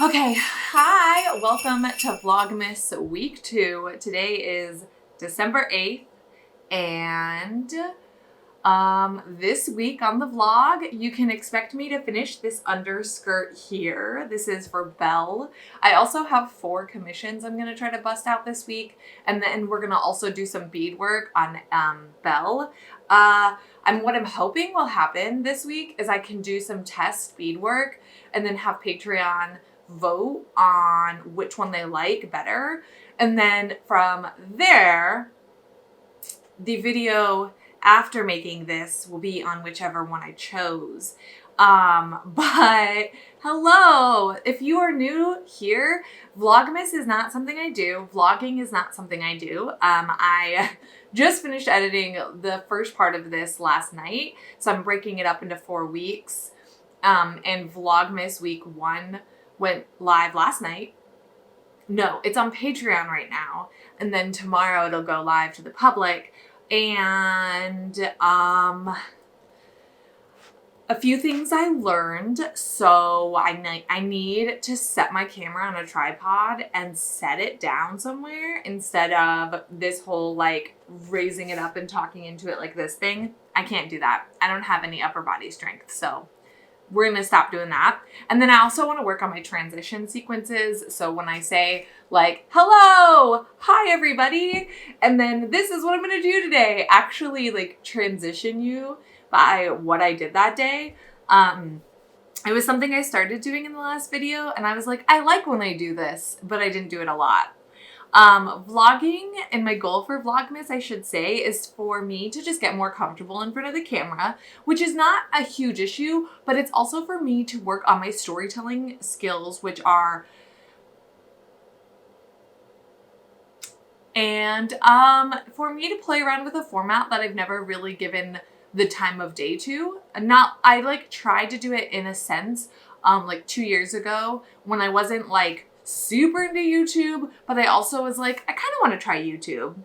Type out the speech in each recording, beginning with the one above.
Okay, hi, welcome to Vlogmas week 2. Today is December 8th, and this week on the vlog, you can expect me to finish this underskirt here. This is for Belle. I also have 4 commissions I'm going to try to bust out this week, and then we're going to also do some beadwork on Belle. What I'm hoping will happen this week is I can do some test beadwork and then have Patreon vote on which one they like better. And then from there, the video after making this will be on whichever one I chose. But hello, if you are new here, Vlogmas is not something I do. Vlogging is not something I do. I just finished editing the first part of this last night, so I'm breaking it up into 4 weeks. And Vlogmas week 1 went live last night. No, it's on Patreon right now. And then tomorrow it'll go live to the public. And a few things I learned. So I need to set my camera on a tripod and set it down somewhere instead of this whole like raising it up and talking into it like this thing. I can't do that. I don't have any upper body strength, so we're going to stop doing that. And then I also want to work on my transition sequences. So when I say like, hello, hi everybody, and then this is what I'm going to do today, actually like transition you by what I did that day. It was something I started doing in the last video, and I was like, I like when I do this, but I didn't do it a lot. Vlogging, and my goal for Vlogmas, I should say, is for me to just get more comfortable in front of the camera, which is not a huge issue, but it's also for me to work on my storytelling skills, which are, and for me to play around with a format that I've never really given the time of day to. I like tried to do it in a sense, like 2 years ago when I wasn't like super into YouTube, but I also was like, I kind of want to try YouTube.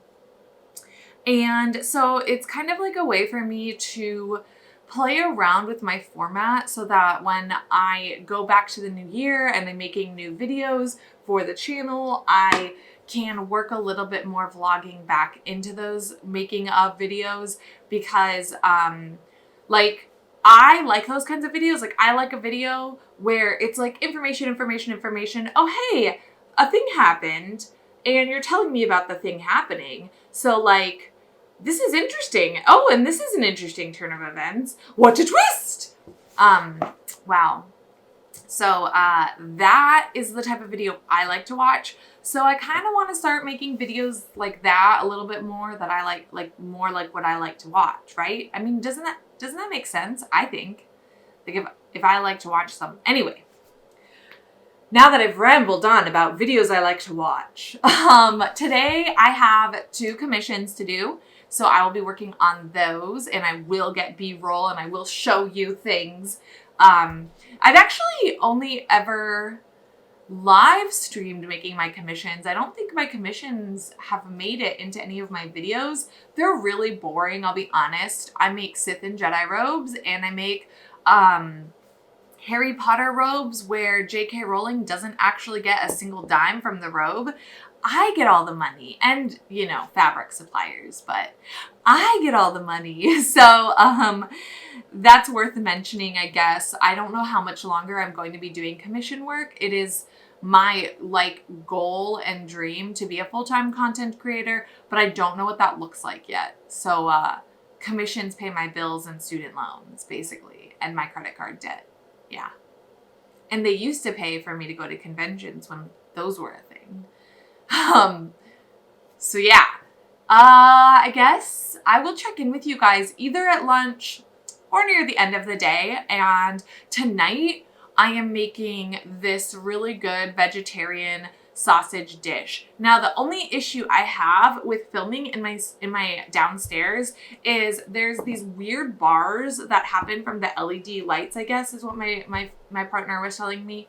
And so it's kind of like a way for me to play around with my format so that when I go back to the new year and I'm making new videos for the channel, I can work a little bit more vlogging back into those making of videos, because I like those kinds of videos. Like, I like a video where it's like information. Oh, hey, a thing happened and you're telling me about the thing happening. So like, this is interesting. Oh, and this is an interesting turn of events. What a twist! Wow. So that is the type of video I like to watch. So I kind of want to start making videos like that a little bit more, that I like more like what I like to watch, right? I mean, doesn't that make sense? I think. Like if I like to watch some. Anyway, now that I've rambled on about videos I like to watch, today I have 2 commissions to do. So I will be working on those, and I will get B-roll, and I will show you things. I've actually only ever live streamed making my commissions. I don't think my commissions have made it into any of my videos. They're really boring, I'll be honest. I make Sith and Jedi robes, and I make Harry Potter robes where J.K. Rowling doesn't actually get a single dime from the robe. I get all the money, and, you know, fabric suppliers, but I get all the money. So, that's worth mentioning, I guess. I don't know how much longer I'm going to be doing commission work. It is my like goal and dream to be a full-time content creator, but I don't know what that looks like yet. So, commissions pay my bills and student loans, basically, and my credit card debt. Yeah. And they used to pay for me to go to conventions when those were a thing. So yeah, I guess I will check in with you guys either at lunch or near the end of the day. And tonight I am making this really good vegetarian sausage dish. Now, the only issue I have with filming in my downstairs is there's these weird bars that happen from the LED lights, I guess is what my partner was telling me,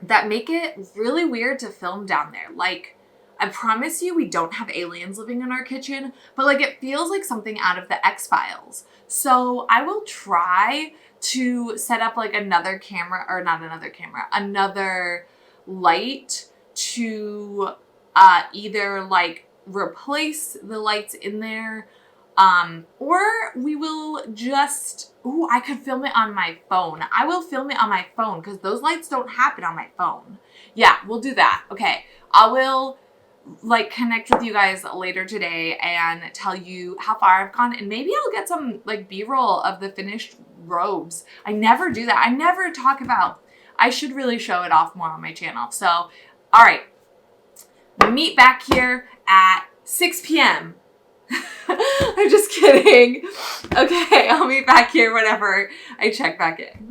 that make it really weird to film down there. Like, I promise you we don't have aliens living in our kitchen, but like it feels like something out of the X-Files. So I will try to set up like another camera, or not another camera, another light to either like replace the lights in there, or we will just, ooh, I could film it on my phone. I will film it on my phone because those lights don't happen on my phone. Yeah, we'll do that. Okay, I will like connect with you guys later today and tell you how far I've gone, and maybe I'll get some like b-roll of the finished robes. I never do that. I never talk about, I should really show it off more on my channel. So, all right, meet back here at 6 p.m. I'm just kidding. Okay, I'll meet back here whenever I check back in.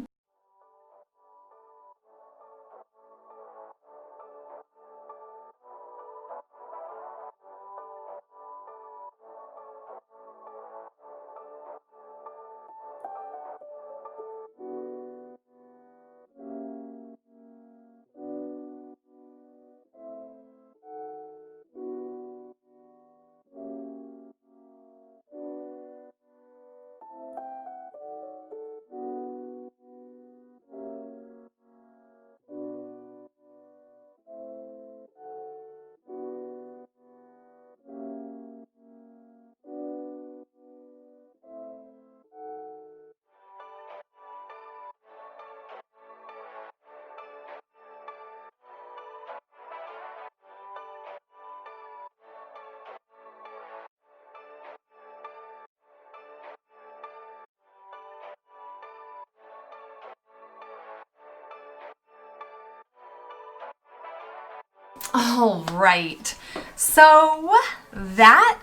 All right, so that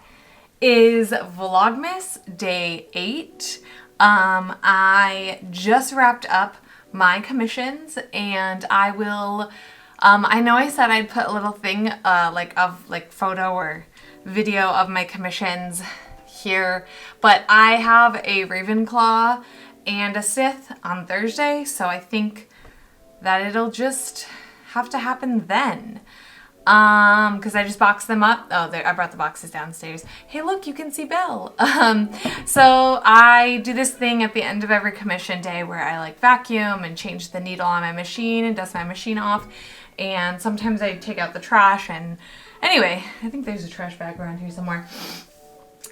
is Vlogmas day 8. I just wrapped up my commissions, and I will, I know I said I'd put a little thing like photo or video of my commissions here, but I have a Ravenclaw and a Sith on Thursday, so I think that it'll just have to happen then. Because I just boxed them up. Oh, there, I brought the boxes downstairs. Hey, look, you can see Belle. So I do this thing at the end of every commission day where I like vacuum and change the needle on my machine and dust my machine off. And sometimes I take out the trash, and anyway, I think there's a trash bag around here somewhere.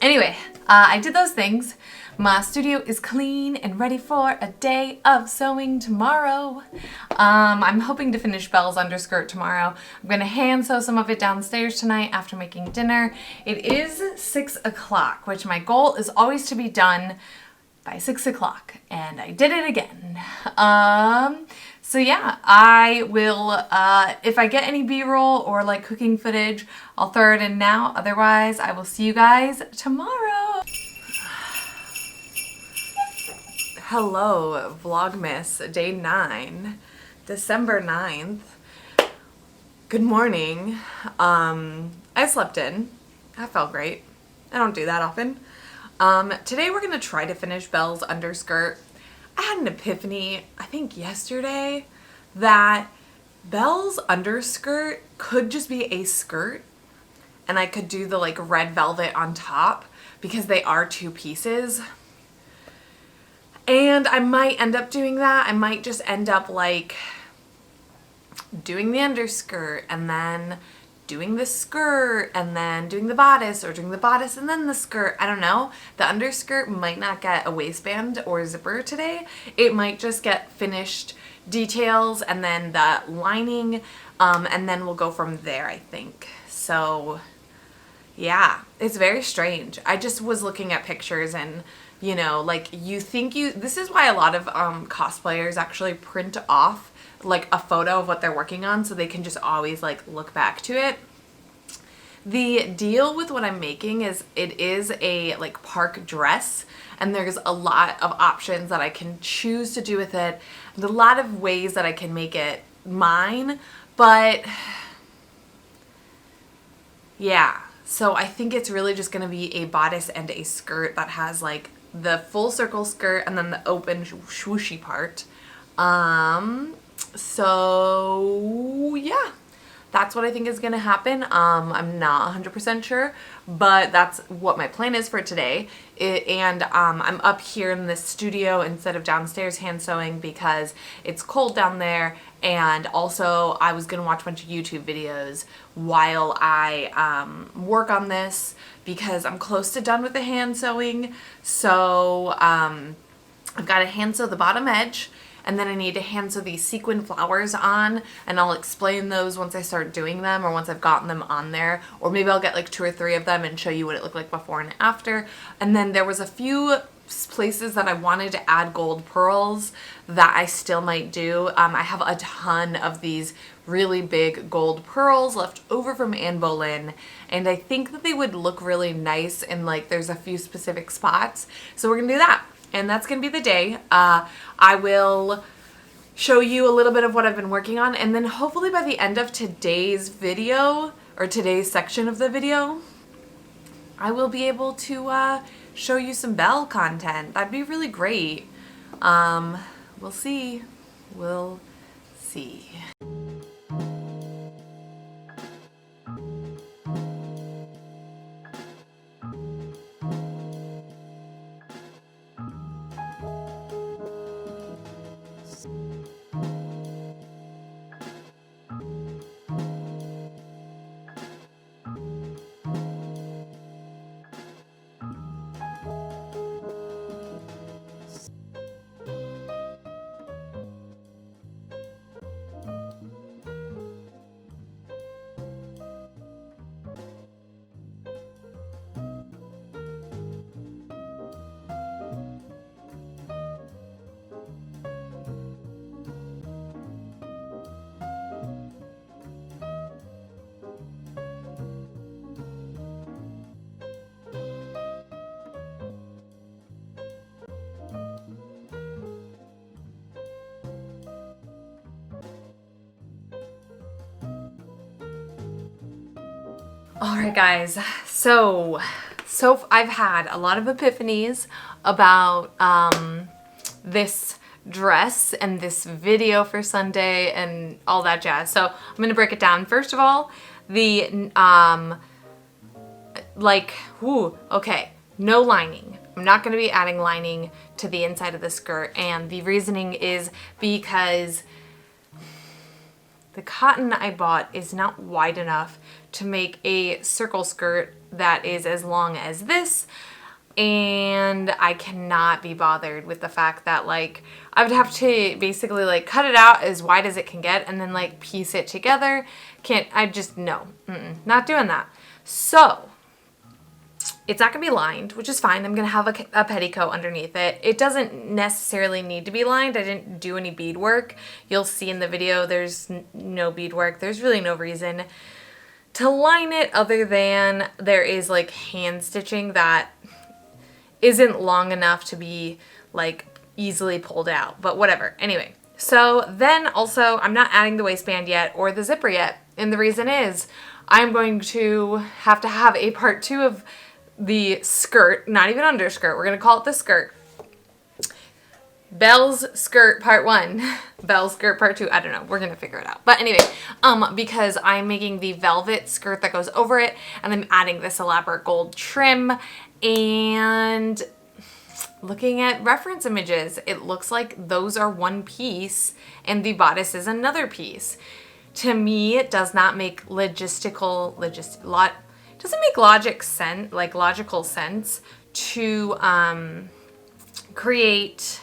Anyway, I did those things. My studio is clean and ready for a day of sewing tomorrow. I'm hoping to finish Belle's underskirt tomorrow. I'm going to hand sew some of it downstairs tonight after making dinner. It is 6 o'clock, which my goal is always to be done by 6 o'clock, and I did it again. So yeah, I will, if I get any b-roll or like cooking footage, I'll throw it in now. Otherwise, I will see you guys tomorrow. Hello, Vlogmas, day 9, December 9th. Good morning. I slept in. I felt great. I don't do that often. Today we're gonna try to finish Belle's underskirt. I had an epiphany, I think yesterday, that Belle's underskirt could just be a skirt, and I could do the like red velvet on top because they are 2 pieces. And I might end up doing that. I might just end up like doing the underskirt and then doing the skirt and then doing the bodice, or doing the bodice and then the skirt. I don't know. The underskirt might not get a waistband or zipper today. It might just get finished details and then the lining, and then we'll go from there, I think. So yeah, it's very strange. I just was looking at pictures, and you know, like this is why a lot of cosplayers actually print off like a photo of what they're working on so they can just always like look back to it. The deal with what I'm making is it is a like park dress, and there's a lot of options that I can choose to do with it, and a lot of ways that I can make it mine, but yeah. So I think it's really just going to be a bodice and a skirt that has like the full circle skirt and then the open swooshy part. So yeah, That's what I think is gonna happen. I'm not 100% sure, but that's what my plan is for today. I'm up here in the studio instead of downstairs hand sewing because it's cold down there, and also I was gonna watch a bunch of YouTube videos while I work on this because I'm close to done with the hand sewing. So I've got to hand sew the bottom edge, and then I need to hand sew these sequin flowers on, and I'll explain those once I start doing them or once I've gotten them on there, or maybe I'll get like 2 or 3 of them and show you what it looked like before and after. And then there was a few places that I wanted to add gold pearls that I still might do. I have a ton of these really big gold pearls left over from Anne Boleyn, and I think that they would look really nice in like there's a few specific spots. So we're gonna do that. And that's going to be the day. I will show you a little bit of what I've been working on, and then hopefully by the end of today's video, or today's section of the video, I will be able to show you some Belle content. That'd be really great. We'll see. We'll see. Alright guys, so I've had a lot of epiphanies about this dress and this video for Sunday and all that jazz. So I'm going to break it down. First of all, the no lining. I'm not going to be adding lining to the inside of the skirt, and the reasoning is because the cotton I bought is not wide enough to make a circle skirt that is as long as this, and I cannot be bothered with the fact that like I would have to basically like cut it out as wide as it can get and then like piece it together. Not doing that. So it's not gonna be lined, which is fine. I'm gonna have a petticoat underneath it. It doesn't necessarily need to be lined. I didn't do any beadwork. You'll see in the video there's no beadwork. There's really no reason to line it other than there is like hand stitching that isn't long enough to be like easily pulled out, but whatever. Anyway, so then also I'm not adding the waistband yet or the zipper yet, and the reason is I'm going to have a part 2 of the skirt, not even underskirt. We're going to call it the skirt. Belle's skirt part 1, Belle's skirt part 2. I don't know. We're going to figure it out. But anyway, because I'm making the velvet skirt that goes over it, and I'm adding this elaborate gold trim, and looking at reference images, it looks like those are one piece and the bodice is another piece. To me, it does not make logical sense to create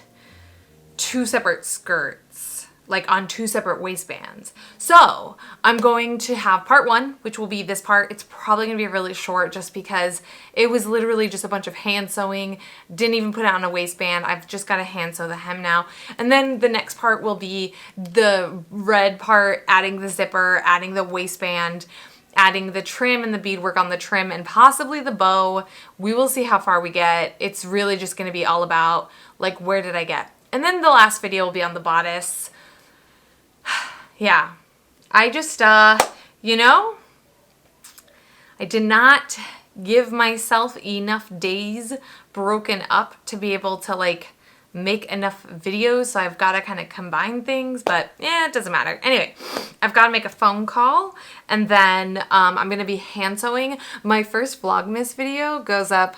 2 separate skirts, like on 2 separate waistbands. So I'm going to have part 1, which will be this part. It's probably gonna be really short just because it was literally just a bunch of hand sewing. Didn't even put it on a waistband. I've just got to hand sew the hem now. And then the next part will be the red part, adding the zipper, adding the waistband, adding the trim and the beadwork on the trim, and possibly the bow. We will see how far we get. It's really just going to be all about like, where did I get? And then the last video will be on the bodice. Yeah, I just, I did not give myself enough days broken up to be able to like make enough videos, so I've got to kind of combine things, but yeah, it doesn't matter. Anyway, I've got to make a phone call, and then I'm going to be hand sewing. My first Vlogmas video goes up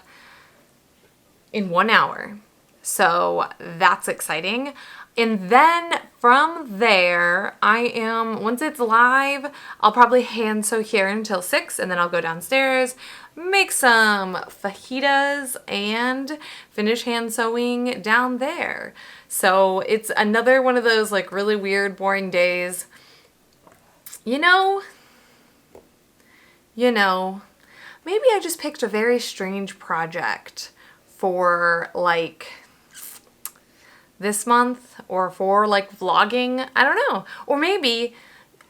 in 1 hour, so that's exciting. And then from there, once it's live, I'll probably hand sew here until 6, and then I'll go downstairs, make some fajitas, and finish hand sewing down there. So it's another one of those like really weird, boring days. You know, maybe I just picked a very strange project for like this month or for like vlogging. I don't know. Or maybe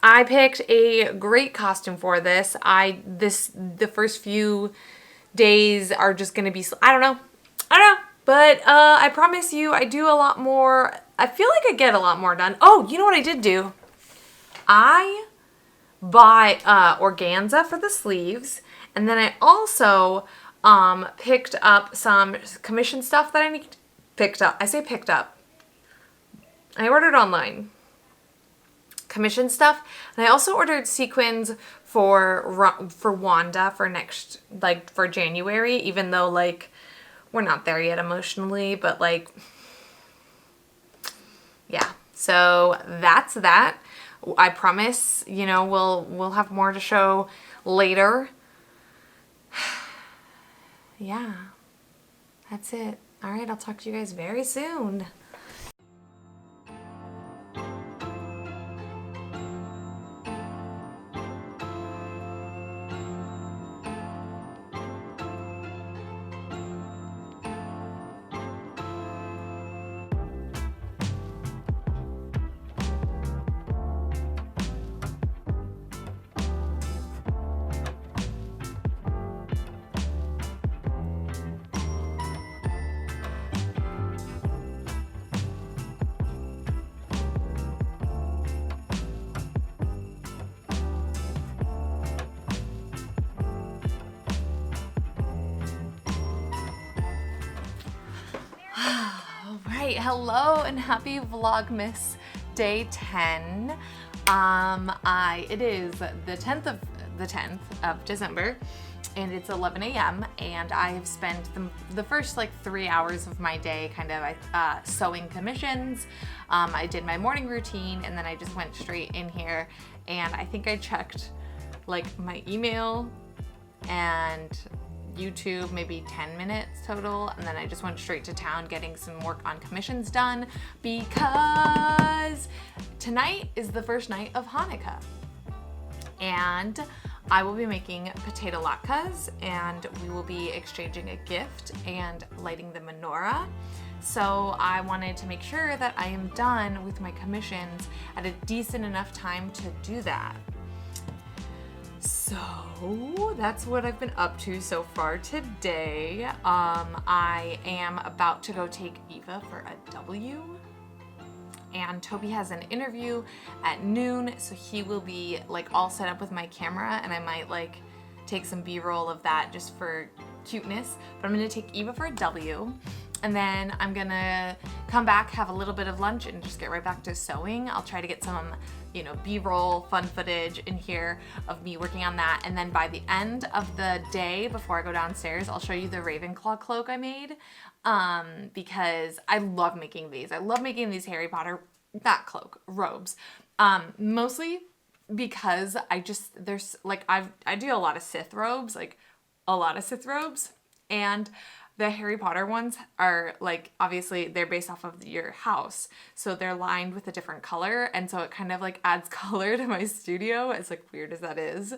I picked a great costume for this. The first few days are just gonna be, I don't know. But I promise you I do a lot more. I feel like I get a lot more done. Oh, you know what I did do? I bought organza for the sleeves, and then I also picked up some commission stuff that I picked up. I say picked up. I ordered online commission stuff, and I also ordered sequins for Wanda for next, like for January, even though like we're not there yet emotionally, but like yeah. So that's that. I promise, we'll have more to show later. Yeah. That's it. All right, I'll talk to you guys very soon. Right, hello and happy Vlogmas day 10. It is the 10th of December, and it's 11 a.m. and I have spent the first like 3 hours of my day kind of sewing commissions. I did my morning routine, and then I just went straight in here, and I think I checked like my email and YouTube maybe 10 minutes total, and then I just went straight to town getting some work on commissions done, because tonight is the first night of Hanukkah, and I will be making potato latkes, and we will be exchanging a gift and lighting the menorah. So I wanted to make sure that I am done with my commissions at a decent enough time to do that. So that's what I've been up to so far today. I am about to go take Eva for a W, and Toby has an interview at noon, so he will be like all set up with my camera, and I might like take some B-roll of that just for cuteness. But I'm gonna take Eva for a W, and then I'm gonna come back, have a little bit of lunch, and just get right back to sewing. I'll try to get some B-roll fun footage in here of me working on that, and then by the end of the day before I go downstairs, I'll show you the Ravenclaw cloak I made, because I love making these. I love making these Harry Potter, not cloak, robes, mostly because I do a lot of Sith robes, and the Harry Potter ones are like, obviously they're based off of your house, so they're lined with a different color, and so it kind of like adds color to my studio, as like weird as that is.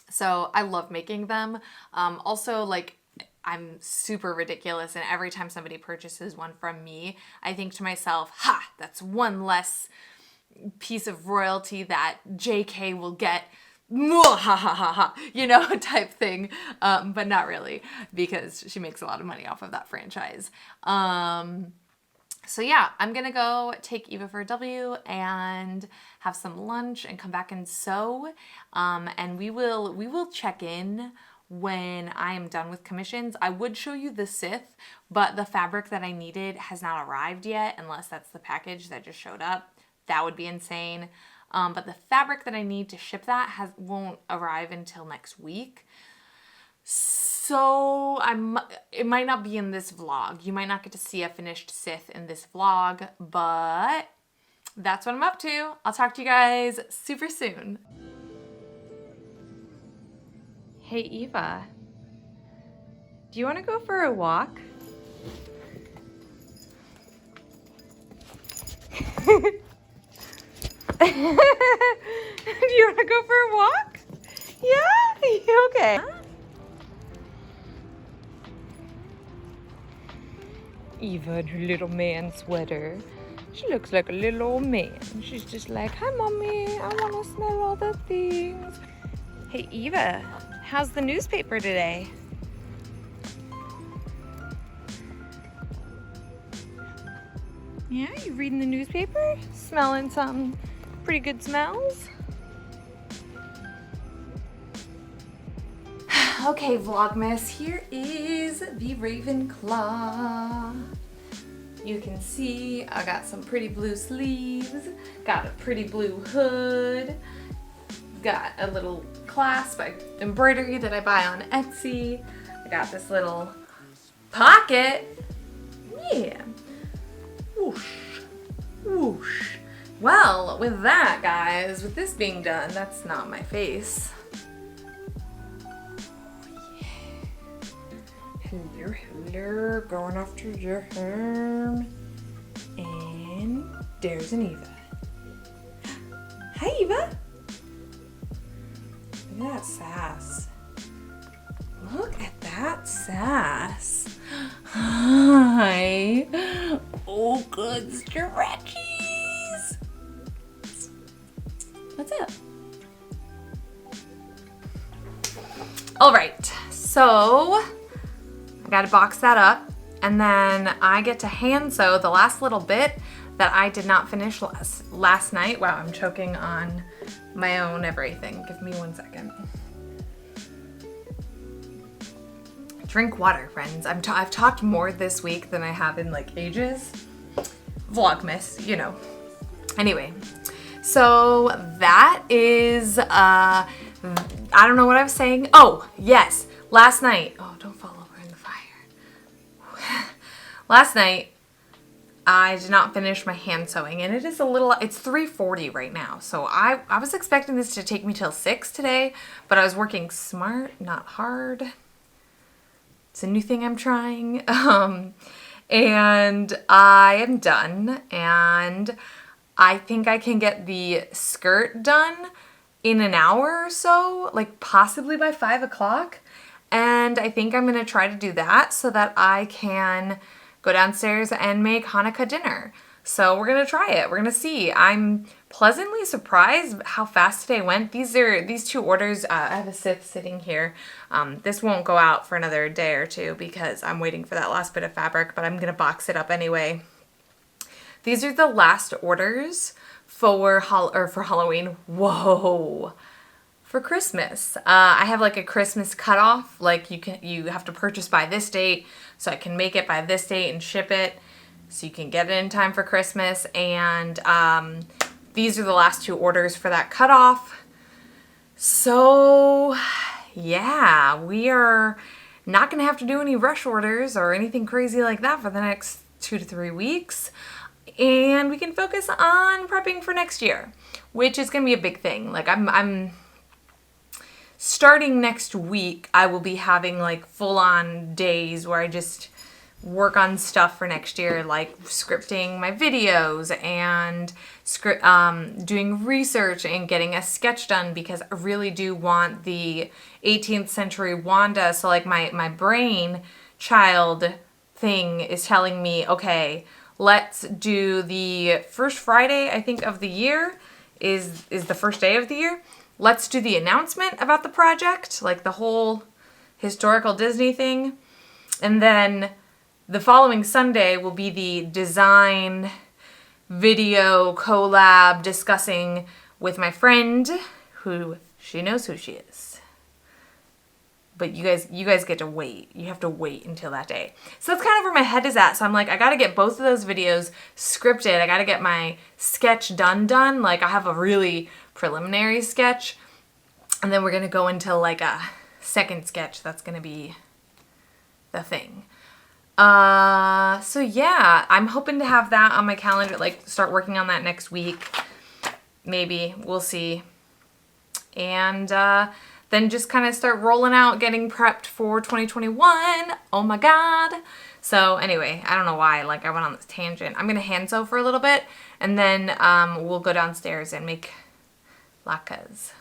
So I love making them. Also, like, I'm super ridiculous, and every time somebody purchases one from me, I think to myself, ha, that's one less piece of royalty that JK will get, ha ha ha ha, type thing, but not really, because she makes a lot of money off of that franchise. So yeah, I'm gonna go take Eva for a W and have some lunch and come back and sew, and we will check in when I am done with commissions. I would show you the sith, but the fabric that I needed has not arrived yet, unless that's the package that just showed up. That would be insane. But the fabric that I need to ship that won't arrive until next week. So it might not be in this vlog. You might not get to see a finished sith in this vlog, but that's what I'm up to. I'll talk to you guys super soon. Hey Eva, do you want to go for a walk? Do you want to go for a walk? Yeah? You okay? Eva in her little man sweater. She looks like a little old man. She's just like, hi mommy, I want to smell all the things. Hey Eva, how's the newspaper today? Yeah, you reading the newspaper? Smelling some pretty good smells? Okay, Vlogmas, here is the Ravenclaw. You can see I got some pretty blue sleeves, got a pretty blue hood, got a little clasp embroidery that I buy on Etsy. I got this little pocket. Yeah. Whoosh. Whoosh. Well, with that, guys, with this being done, that's not my face. Hello, hello, going off to your home. And there's an Eva. Hi, Eva. Look at that sass. Look at that sass. Hi. Oh, good stretchies. What's up? All right, so I gotta box that up, and then I get to hand sew the last little bit that I did not finish last night. Wow, I'm choking on my own everything. Give me 1 second. Drink water, friends. I've talked more this week than I have in like ages. Vlogmas, you know. Anyway, so that is, I don't know what I was saying. Oh, yes, last night. Oh, don't fall over in the fire. Last night, I did not finish my hand sewing, and it's 3:40 right now. So I was expecting this to take me till 6 today, but I was working smart, not hard. It's a new thing I'm trying. And I am done, and I think I can get the skirt done in an hour or so, like possibly by 5 o'clock. And I think I'm gonna try to do that so that I can go downstairs and make Hanukkah dinner. So we're gonna try it. We're gonna see. I'm pleasantly surprised how fast today went. These two orders. I have a sith sitting here. This won't go out for another day or two because I'm waiting for that last bit of fabric, but I'm gonna box it up anyway. These are the last orders for Halloween. Whoa. For Christmas. I have like a Christmas cutoff. Like you have to purchase by this date, so I can make it by this date and ship it, so you can get it in time for Christmas. And these are the last two orders for that cutoff. So yeah, we are not gonna have to do any rush orders or anything crazy like that for the next 2 to 3 weeks. And we can focus on prepping for next year, which is gonna be a big thing. Like I'm starting next week, I will be having like full-on days where I just work on stuff for next year, like scripting my videos and doing research and getting a sketch done, because I really do want the 18th century Wanda. So like my brain child thing is telling me, okay, let's do the first Friday, I think, of the year is the first day of the year. Let's do the announcement about the project, like the whole historical Disney thing. And then the following Sunday will be the design video collab discussing with my friend, who she knows who she is. but you guys get to wait. You have to wait until that day. So that's kind of where my head is at. So I'm like, I got to get both of those videos scripted. I got to get my sketch done. Like I have a really preliminary sketch, and then we're going to go into like a second sketch. That's going to be the thing. So yeah, I'm hoping to have that on my calendar, like start working on that next week. Maybe, we'll see. And then just kind of start rolling out, getting prepped for 2021. Oh my God. So anyway, I don't know why, like I went on this tangent. I'm going to hand sew for a little bit, and then we'll go downstairs and make latkes.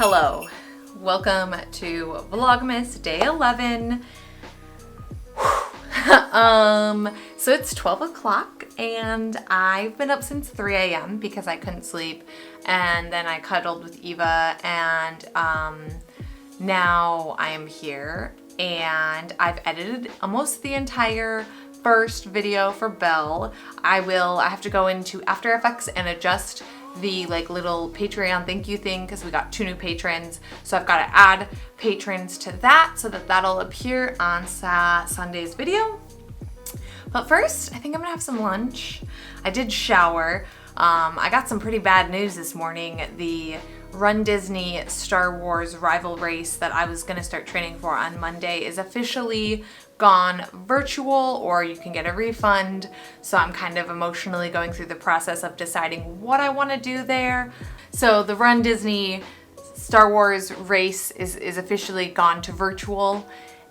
Hello, welcome to Vlogmas day 11. So it's 12 o'clock and I've been up since 3 a.m. because I couldn't sleep, and then I cuddled with Eva, and now I am here and I've edited almost the entire first video for Belle. I have to go into After Effects and adjust the like little Patreon thank you thing because we got 2 new patrons. So I've got to add patrons to that so that that'll appear on Sunday's video. But first, I think I'm gonna have some lunch. I did shower. I got some pretty bad news this morning. The Run Disney Star Wars rival race that I was gonna start training for on Monday is officially gone virtual, or you can get a refund. So I'm kind of emotionally going through the process of deciding what I want to do there. So the Run Disney Star Wars race is officially gone to virtual,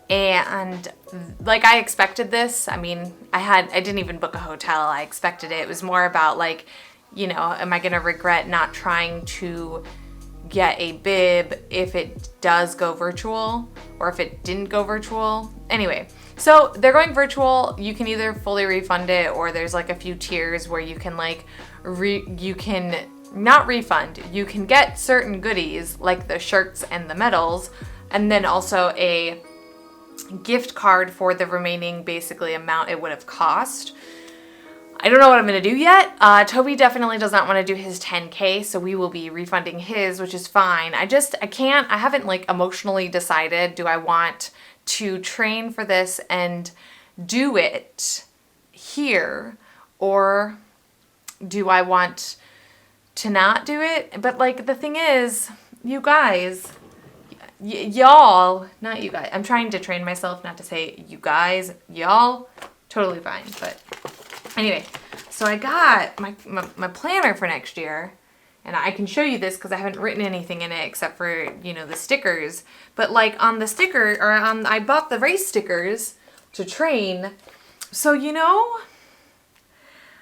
and like I expected this. I mean, I didn't even book a hotel. I expected it. It was more about like, you know, am I gonna regret not trying to get a bib if it does go virtual, or if it didn't go virtual. Anyway, so they're going virtual. You can either fully refund it, or there's like a few tiers where you can like you can not refund. You can get certain goodies like the shirts and the medals, and then also a gift card for the remaining basically amount it would have cost. I don't know what I'm gonna do yet. Toby definitely does not want to do his 10K, so we will be refunding his, which is fine. I haven't like emotionally decided, do I want to train for this and do it here, or do I want to not do it? But like the thing is, you guys, y'all, not you guys. I'm trying to train myself not to say you guys, y'all, totally fine, but anyway, so I got my planner for next year, and I can show you this because I haven't written anything in it except for, you know, the stickers. But like on the sticker, or I bought the race stickers to train. So, you know,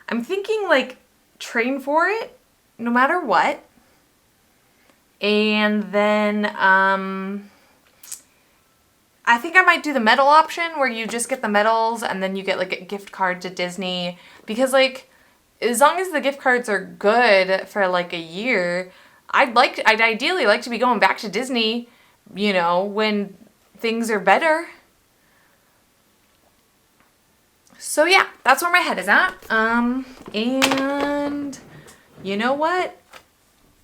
I'm thinking like train for it no matter what. And then I think I might do the medal option where you just get the medals and then you get like a gift card to Disney, because like as long as the gift cards are good for like a year, I'd ideally like to be going back to Disney, you know, when things are better. So yeah, that's where my head is at. And you know what?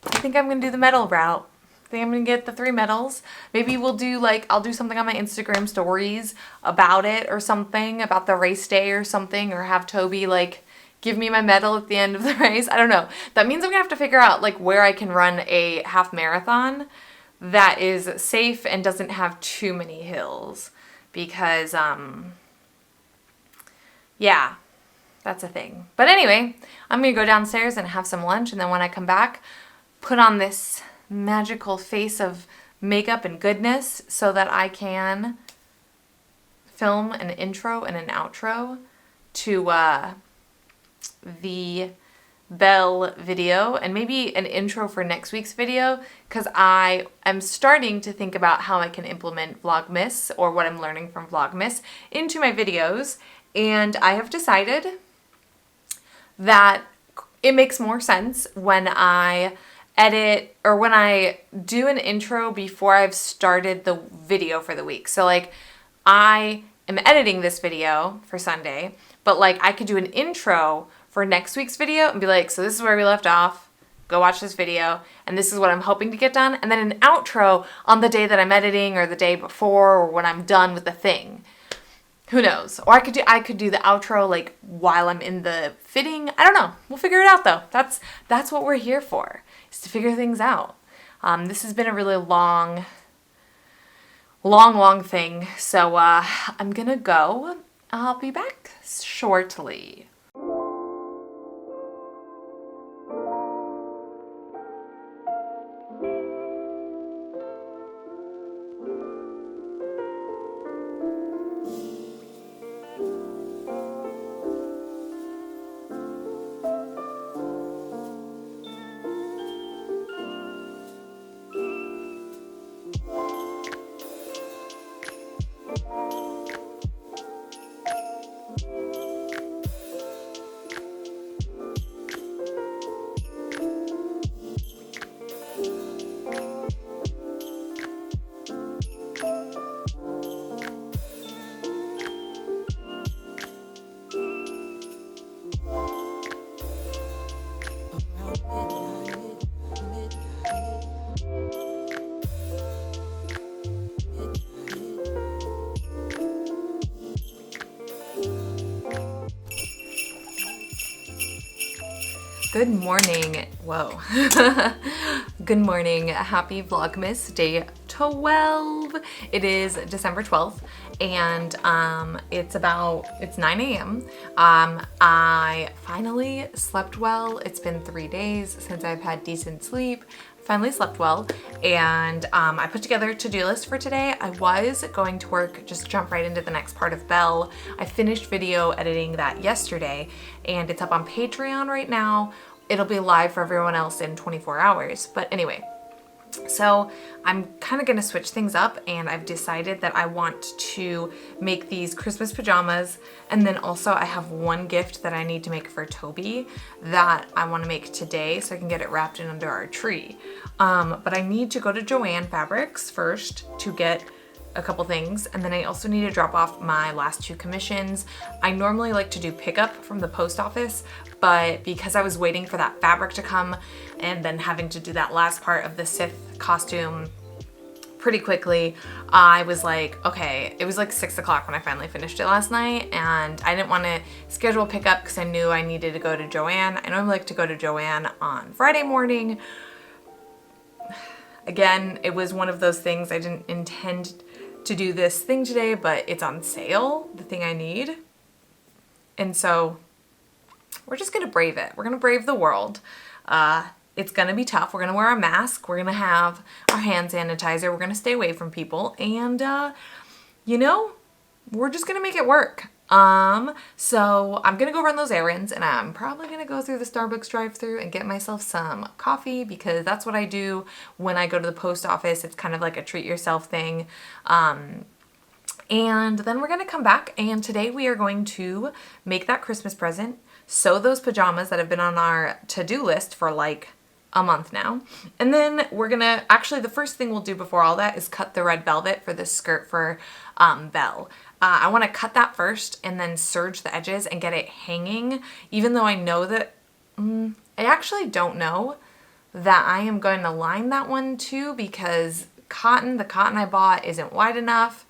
I think I'm gonna do the medal route. I think I'm gonna get the 3 medals. Maybe we'll do like, I'll do something on my Instagram stories about it or something, about the race day or something, or have Toby like give me my medal at the end of the race. I don't know. That means I'm gonna have to figure out like where I can run a half marathon that is safe and doesn't have too many hills, because yeah, that's a thing. But anyway, I'm gonna go downstairs and have some lunch, and then when I come back, put on this magical face of makeup and goodness so that I can film an intro and an outro to the Belle video and maybe an intro for next week's video, because I am starting to think about how I can implement Vlogmas, or what I'm learning from Vlogmas, into my videos. And I have decided that it makes more sense when I edit, or when I do an intro before I've started the video for the week. So like, I am editing this video for Sunday, but like I could do an intro for next week's video and be like, so this is where we left off, go watch this video, and this is what I'm hoping to get done, and then an outro on the day that I'm editing, or the day before, or when I'm done with the thing. Who knows? Or I could do the outro like while I'm in the fitting. I don't know. We'll figure it out though. That's what we're here for, is to figure things out. This has been a really long thing. So I'm gonna go. I'll be back shortly. Good morning. Whoa. Good morning. Happy Vlogmas day 12. It is December 12th, and it's 9 a.m. I finally slept well. It's been 3 days since I've had decent sleep. Finally slept well, and I put together a to-do list for today. I was going to work, just jump right into the next part of Belle. I finished video editing that yesterday, and it's up on Patreon right now. It'll be live for everyone else in 24 hours. But anyway, so I'm kind of going to switch things up, and I've decided that I want to make these Christmas pajamas, and then also I have one gift that I need to make for Toby that I want to make today so I can get it wrapped in under our tree. But I need to go to Joann Fabrics first to get a couple things, and then I also need to drop off my last 2 commissions. I normally like to do pickup from the post office, but because I was waiting for that fabric to come and then having to do that last part of the Sith costume pretty quickly, I was like, okay, it was like 6 o'clock when I finally finished it last night, and I didn't want to schedule pickup because I knew I needed to go to Joann. I normally like to go to Joann on Friday morning. Again, it was one of those things, I didn't intend to do this thing today, but it's on sale, the thing I need. And so we're just gonna brave it. We're gonna brave the world. It's gonna be tough. We're gonna wear a mask. We're gonna have our hand sanitizer. We're gonna stay away from people. And, you know, we're just gonna make it work. So I'm gonna go run those errands, and I'm probably gonna go through the Starbucks drive-thru and get myself some coffee, because that's what I do when I go to the post office. It's kind of like a treat yourself thing. And then we're gonna come back, and today we are going to make that Christmas present, sew those pajamas that have been on our to-do list for like a month now. And then we're gonna, actually the first thing we'll do before all that is cut the red velvet for this skirt for Belle. I want to cut that first and then serge the edges and get it hanging, even though I know that, I actually don't know that I am going to line that one too, because the cotton I bought isn't wide enough.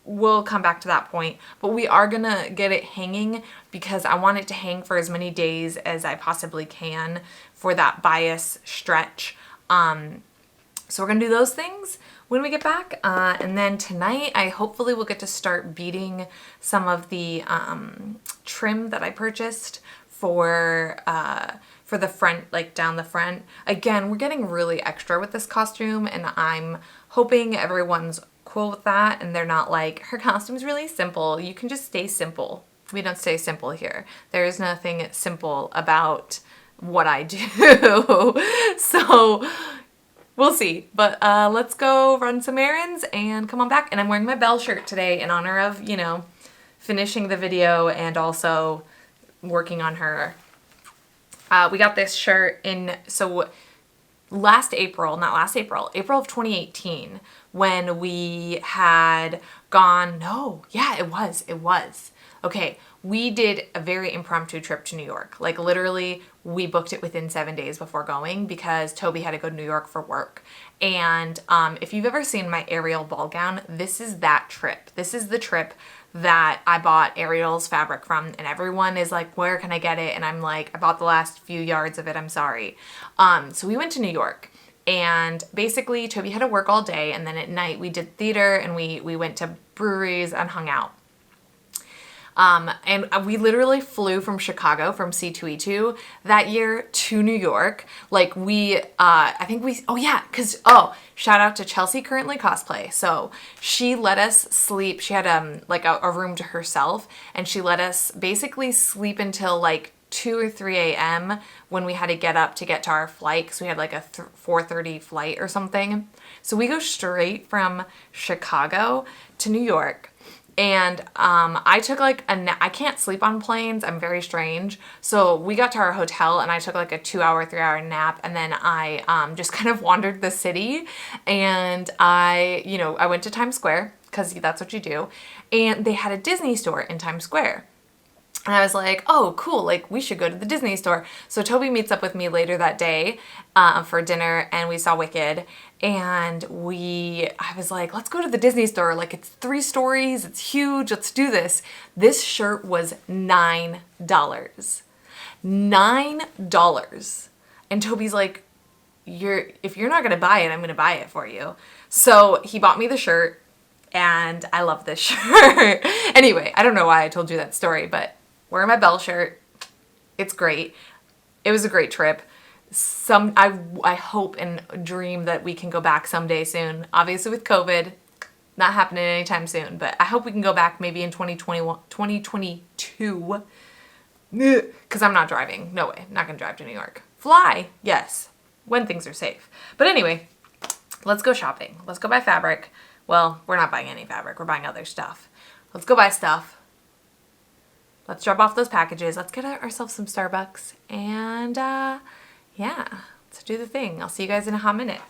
We'll come back to that point, but we are gonna get it hanging because I want it to hang for as many days as I possibly can for that bias stretch. So we're gonna do those things when we get back, and then tonight I hopefully will get to start beading some of the trim that I purchased for the front, like down the front. Again, we're getting really extra with this costume, and I'm hoping everyone's cool with that, and they're not like, her costume's really simple. You can just stay simple. We don't stay simple here. There is nothing simple about what I do. So we'll see. But let's go run some errands and come on back. And I'm wearing my Belle shirt today in honor of, you know, finishing the video and also working on her. We got this shirt in, so April of 2018, when we had gone, it was. Okay, we did a very impromptu trip to New York. Like literally, we booked it within 7 days before going because Toby had to go to New York for work. And if you've ever seen my Ariel ball gown, this is that trip. This is the trip that I bought Ariel's fabric from, and everyone is like, where can I get it? And I'm like, I bought the last few yards of it, I'm sorry. So we went to New York, and basically Toby had to work all day, and then at night we did theater, and we went to breweries and hung out. And we literally flew from Chicago, from C2E2 that year to New York. Like shout out to Chelsea Currently Cosplay. So she let us sleep. She had a room to herself, and she let us basically sleep until like 2 or 3 a.m. when we had to get up to get to our flight, because we had like a 4:30 flight or something. So we go straight from Chicago to New York. And I took like I can't sleep on planes. I'm very strange. So we got to our hotel, and I took like a 2-hour, 3-hour nap, and then I just kind of wandered the city, and I went to Times Square, because that's what you do, and they had a Disney store in Times Square. And I was like, oh, cool, like we should go to the Disney store. So Toby meets up with me later that day for dinner, and we saw Wicked. And I was like, let's go to the Disney store. Like, it's 3 stories, it's huge, let's do this. This shirt was $9. $9. And Toby's like, if you're not gonna buy it, I'm gonna buy it for you. So he bought me the shirt, and I love this shirt. Anyway, I don't know why I told you that story, but wearing my Belle shirt, it's great. It was a great trip. I hope and dream that we can go back someday soon. Obviously with COVID, not happening anytime soon, but I hope we can go back maybe in 2022. Because I'm not driving. No way. Not going to drive to New York. Fly, yes, when things are safe. But anyway, let's go shopping. Let's go buy fabric. Well, we're not buying any fabric. We're buying other stuff. Let's go buy stuff. Let's drop off those packages. Let's get ourselves some Starbucks. And yeah, let's do the thing. I'll see you guys in a hot minute.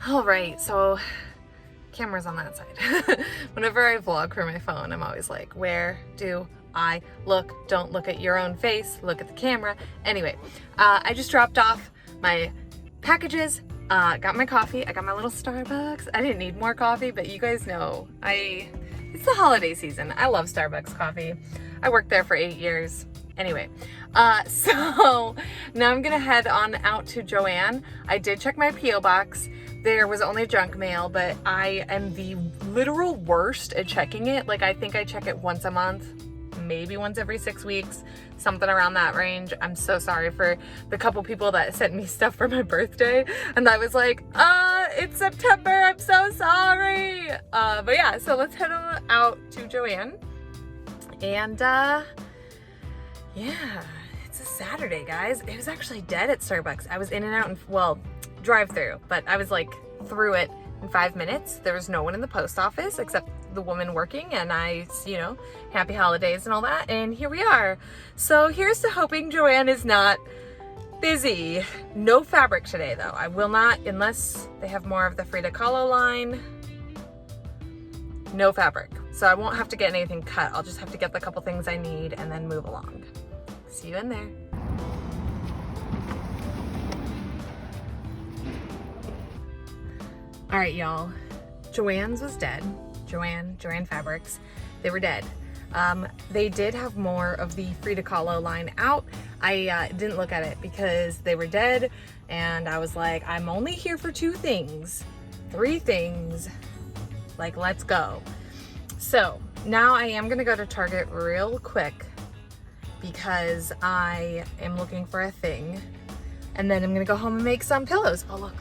All right, so camera's on that side. Whenever I vlog from my phone, I'm always like, where do I look? Don't look at your own face, look at the camera. Anyway, I just dropped off my packages, got my coffee, I got my little Starbucks. I didn't need more coffee, but you guys know, it's the holiday season. I love Starbucks coffee. I worked there for 8 years. Anyway, so now I'm gonna head on out to Joann. I did check my P.O. box. There was only junk mail, but I am the literal worst at checking it. Like, I think I check it once a month, maybe once every 6 weeks, something around that range. I'm so sorry for the couple people that sent me stuff for my birthday, and I was like, it's September, I'm so sorry. But yeah, so let's head on out to Joann, and yeah, it's a Saturday, guys. It was actually dead at Starbucks. I was in and out, and well, drive through, but I was like through it in 5 minutes. There was no one in the post office except the woman working, and I, happy holidays and all that, and here we are. So here's to hoping Joann is not busy. No fabric today though. I will not, unless they have more of the Frida Kahlo line. No fabric. So I won't have to get anything cut. I'll just have to get the couple things I need and then move along. See you in there. right, y'all. Joann's was dead. Joann Fabrics. They were dead. They did have more of the Frida Kahlo line out. I didn't look at it because they were dead, and I was like, I'm only here for 3 things. Like, let's go. So now I am gonna go to Target real quick because I am looking for a thing, and then I'm gonna go home and make some pillows. Oh, look.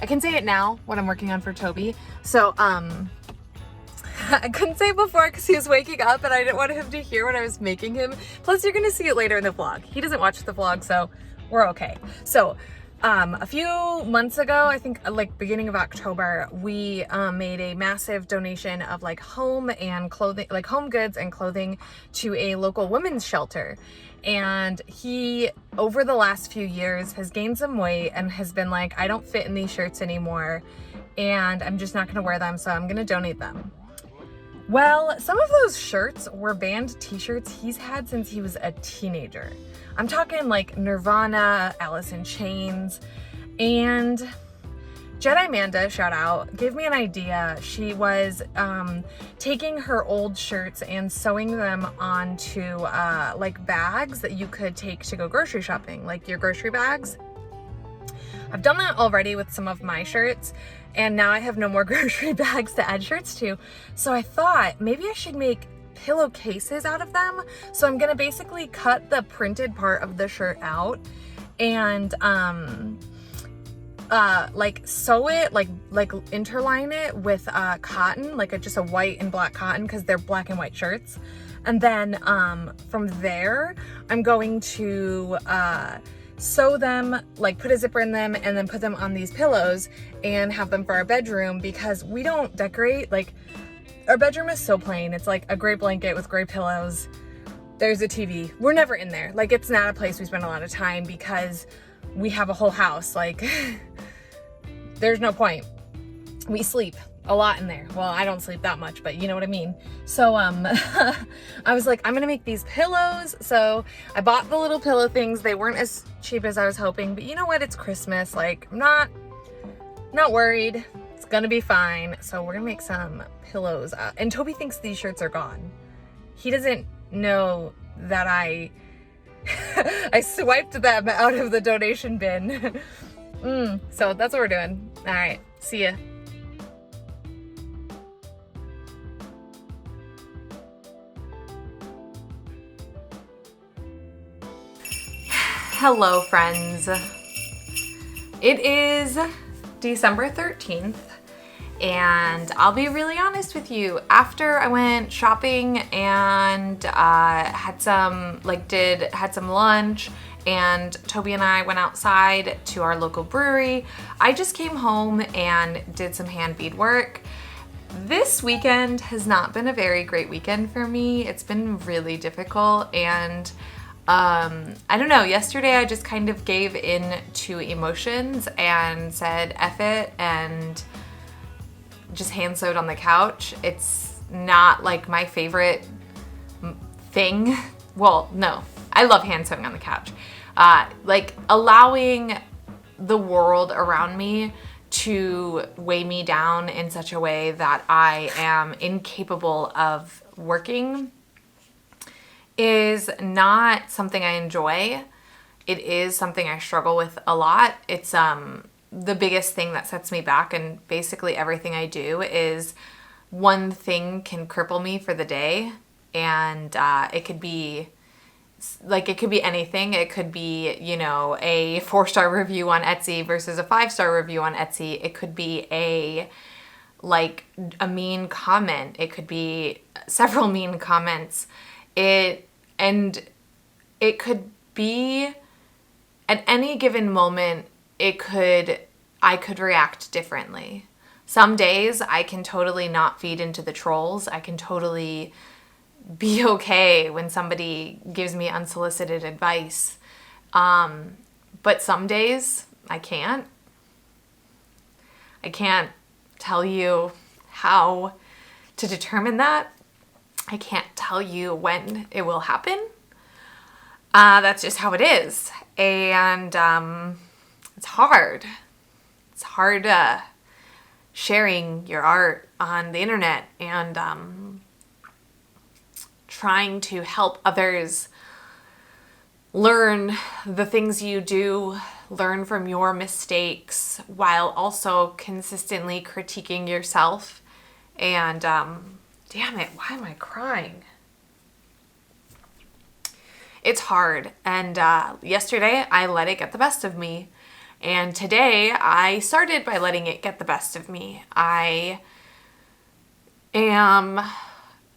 I can say it now, what I'm working on for Toby. So, I couldn't say it before because he was waking up and I didn't want him to hear what I was making him. Plus, you're gonna see it later in the vlog. He doesn't watch the vlog, so we're okay. So, a few months ago, I think like beginning of October, we made a massive donation of like home and clothing, like home goods and clothing to a local women's shelter. And he, over the last few years, has gained some weight and has been like, I don't fit in these shirts anymore and I'm just not gonna wear them, so I'm gonna donate them. Well, some of those shirts were band t-shirts he's had since he was a teenager. I'm talking like Nirvana, Alice in Chains, and Jedi Manda, shout out, gave me an idea. She was taking her old shirts and sewing them onto like bags that you could take to go grocery shopping, like your grocery bags. I've done that already with some of my shirts, and now I have no more grocery bags to add shirts to. So I thought maybe I should make pillowcases out of them. So I'm gonna basically cut the printed part of the shirt out and like sew it, like interline it with cotton, like just a white and black cotton, because they're black and white shirts. And then from there, I'm going to sew them, like put a zipper in them, and then put them on these pillows and have them for our bedroom, because we don't decorate. Like, our bedroom is so plain. It's like a gray blanket with gray pillows. There's a TV. We're never in there. Like, it's not a place we spend a lot of time because we have a whole house. Like, there's no point. We sleep a lot in there. Well, I don't sleep that much, but you know what I mean. So, I was like, I'm gonna make these pillows. So I bought the little pillow things. They weren't as cheap as I was hoping, but you know what? It's Christmas. Like, I'm not worried. It's gonna be fine. So we're gonna make some pillows. And Toby thinks these shirts are gone. He doesn't know that I swiped them out of the donation bin. So that's what we're doing. All right, see ya. Hello, friends. It is December 13th, and I'll be really honest with you. After I went shopping and had some lunch, and Toby and I went outside to our local brewery, I just came home and did some hand bead work. This weekend has not been a very great weekend for me. It's been really difficult, and I don't know, yesterday I just kind of gave in to emotions and said F it and just hand sewed on the couch. It's not like my favorite thing. Well, no, I love hand sewing on the couch. Like allowing the world around me to weigh me down in such a way that I am incapable of working is not something I enjoy. It is something I struggle with a lot. It's the biggest thing that sets me back, and basically everything I do is one thing can cripple me for the day, and it could be anything. It could be, you know, a 4-star review on Etsy versus a 5-star review on Etsy. It could be a mean comment. It could be several mean comments. It could be at any given moment, I could react differently. Some days I can totally not feed into the trolls. I can totally be okay when somebody gives me unsolicited advice. But some days I can't. I can't tell you how to determine that. I can't tell you when it will happen. That's just how it is. And it's hard. It's hard sharing your art on the internet and trying to help others learn the things you do, learn from your mistakes, while also consistently critiquing yourself. And damn it, why am I crying? It's hard. And yesterday I let it get the best of me. And today I started by letting it get the best of me. I am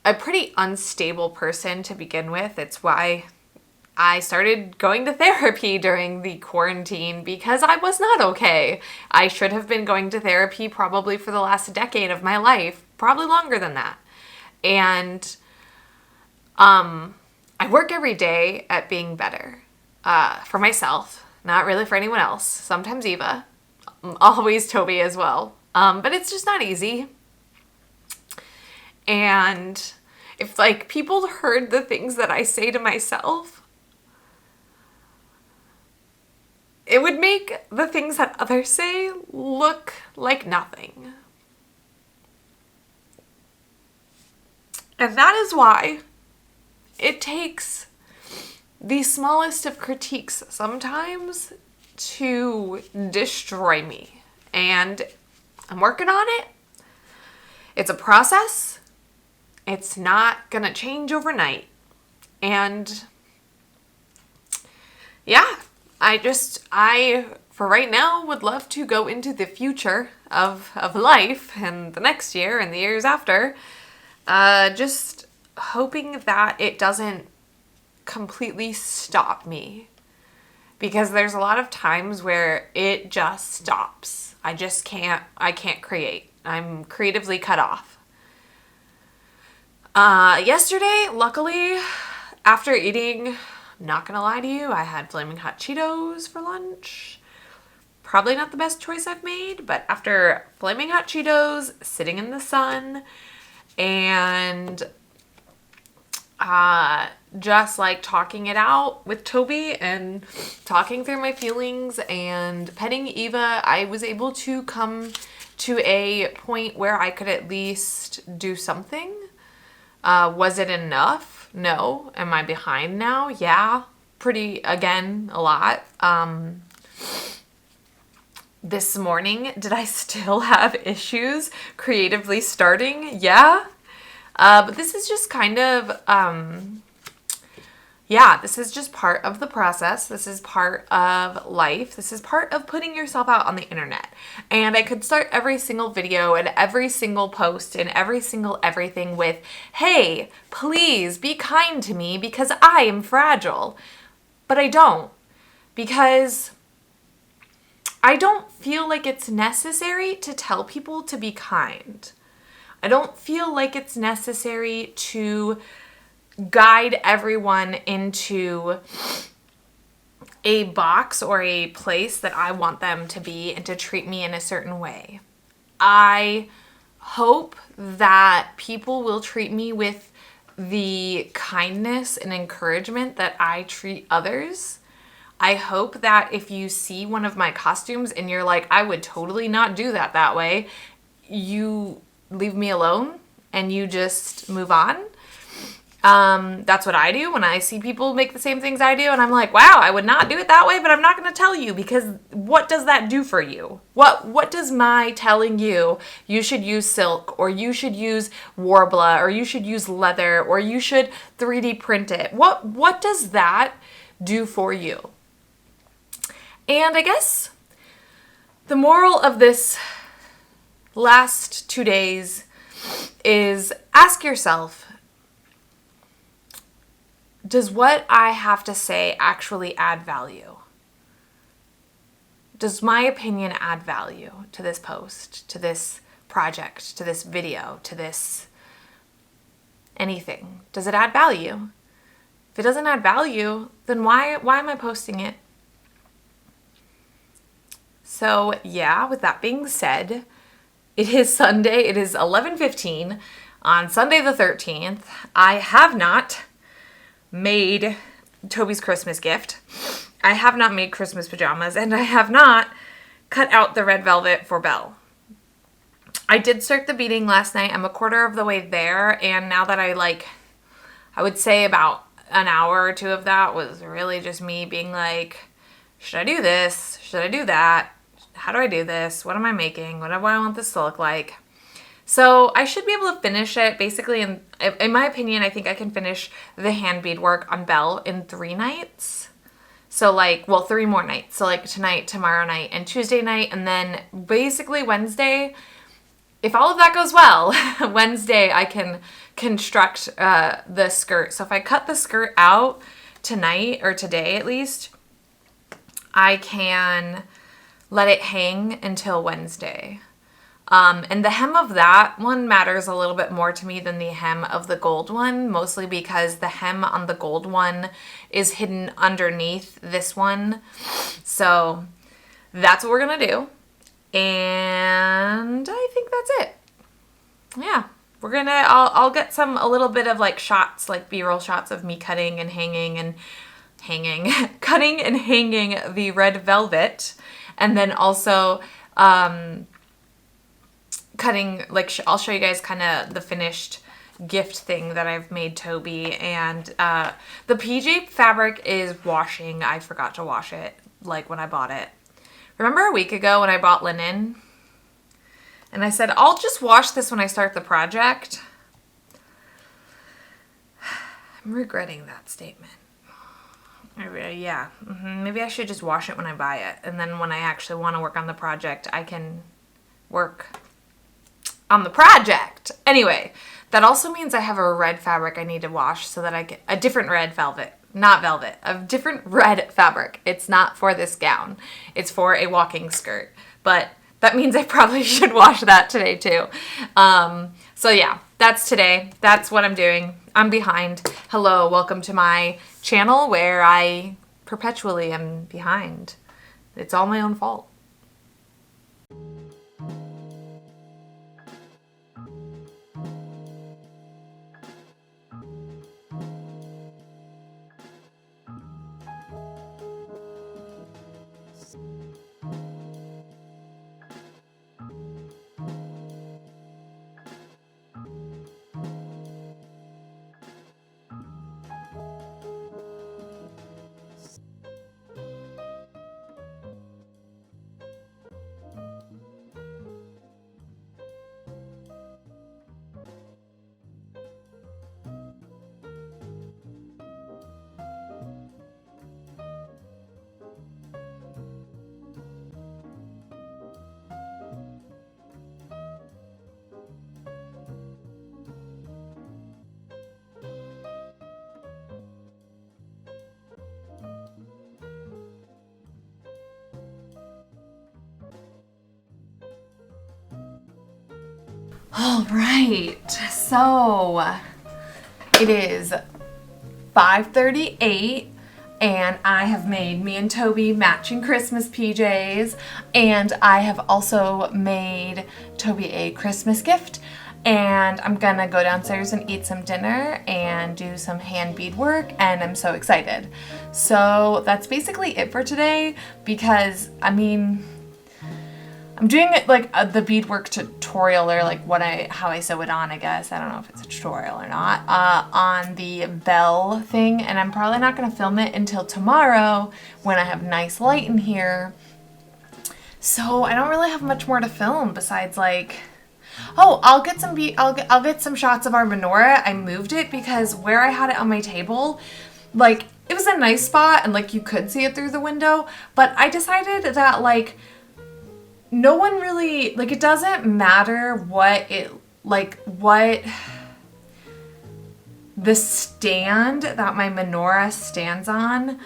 a pretty unstable person to begin with. It's why I started going to therapy during the quarantine, because I was not okay. I should have been going to therapy probably for the last decade of my life, probably longer than that. And I work every day at being better for myself, not really for anyone else. Sometimes Eva, always Toby as well. But it's just not easy. And if like people heard the things that I say to myself, it would make the things that others say look like nothing. And that is why it takes the smallest of critiques sometimes to destroy me. And I'm working on it. It's a process. It's not gonna change overnight. And yeah, I for right now would love to go into the future of life and the next year and the years after, just hoping that it doesn't completely stop me, because there's a lot of times where it just stops. I can't create. I'm creatively cut off. Yesterday, luckily, after eating, not gonna lie to you, I had Flaming Hot Cheetos for lunch. Probably not the best choice I've made, but after Flaming Hot Cheetos, sitting in the sun, and just like talking it out with Toby and talking through my feelings and petting Eva, I was able to come to a point where I could at least do something. Was it enough? No. Am I behind now? Yeah. A lot. This morning, did I still have issues creatively starting? Yeah. But this is just kind of, this is just part of the process. This is part of life. This is part of putting yourself out on the internet. And I could start every single video and every single post and every single everything with, hey, please be kind to me because I am fragile. But I don't, because I don't feel like it's necessary to tell people to be kind. I don't feel like it's necessary to guide everyone into a box or a place that I want them to be and to treat me in a certain way. I hope that people will treat me with the kindness and encouragement that I treat others. I hope that if you see one of my costumes and you're like, I would totally not do that way, you leave me alone and you just move on. That's what I do when I see people make the same things I do, and I'm like, wow, I would not do it that way, but I'm not going to tell you, because what does that do for you? What does my telling you should use silk, or you should use Warbler, or you should use leather, or you should 3D print it? What does that do for you? And I guess the moral of this last 2 days is ask yourself, does what I have to say actually add value? Does my opinion add value to this post, to this project, to this video, to this anything? Does it add value? If it doesn't add value, then why am I posting it? So yeah, with that being said, it is Sunday. It is 11:15 on Sunday the 13th. I have not made Toby's Christmas gift. I have not made Christmas pajamas, and I have not cut out the red velvet for Belle. I did start the beading last night. I'm a quarter of the way there, and now that I would say about an hour or two of that was really just me being like, should I do this? Should I do that? How do I do this? What am I making? What do I want this to look like? So I should be able to finish it basically in my opinion. I think I can finish the hand bead work on Belle in 3 nights. So 3 more nights. So tonight, tomorrow night, and Tuesday night, and then basically Wednesday, if all of that goes well, Wednesday I can construct the skirt. So if I cut the skirt out tonight, or today at least, I can let it hang until Wednesday. And the hem of that one matters a little bit more to me than the hem of the gold one, mostly because the hem on the gold one is hidden underneath this one. So that's what we're gonna do. And I think that's it. Yeah, I'll get a little bit of shots, B-roll shots of me cutting and cutting and hanging the red velvet. And then also, cutting, I'll show you guys kind of the finished gift thing that I've made Toby. And the PJ fabric is washing. I forgot to wash it when I bought it. Remember a week ago when I bought linen and I said, I'll just wash this when I start the project? I'm regretting that statement. Yeah, maybe I should just wash it when I buy it. And then when I actually want to work on the project, I can work on the project. Anyway, that also means I have a red fabric I need to wash so that I get a different red velvet. Not velvet, a different red fabric. It's not for this gown. It's for a walking skirt. But that means I probably should wash that today too. So yeah, that's today. That's what I'm doing. I'm behind. Hello, welcome to my channel where I perpetually am behind. It's all my own fault. All right, so it is 5:38 and I have made me and Toby matching Christmas PJs, and I have also made Toby a Christmas gift, and I'm gonna go downstairs and eat some dinner and do some hand bead work, and I'm so excited. So that's basically it for today, because I'm doing it the beadwork tutorial, or how I sew it on, I guess. I don't know if it's a tutorial or not, on the Belle thing, and I'm probably not going to film it until tomorrow when I have nice light in here. So I don't really have much more to film besides oh, I'll get some shots of our menorah. I moved it because where I had it on my table, it was a nice spot and you could see it through the window, but I decided that no one really, it doesn't matter what the stand that my menorah stands on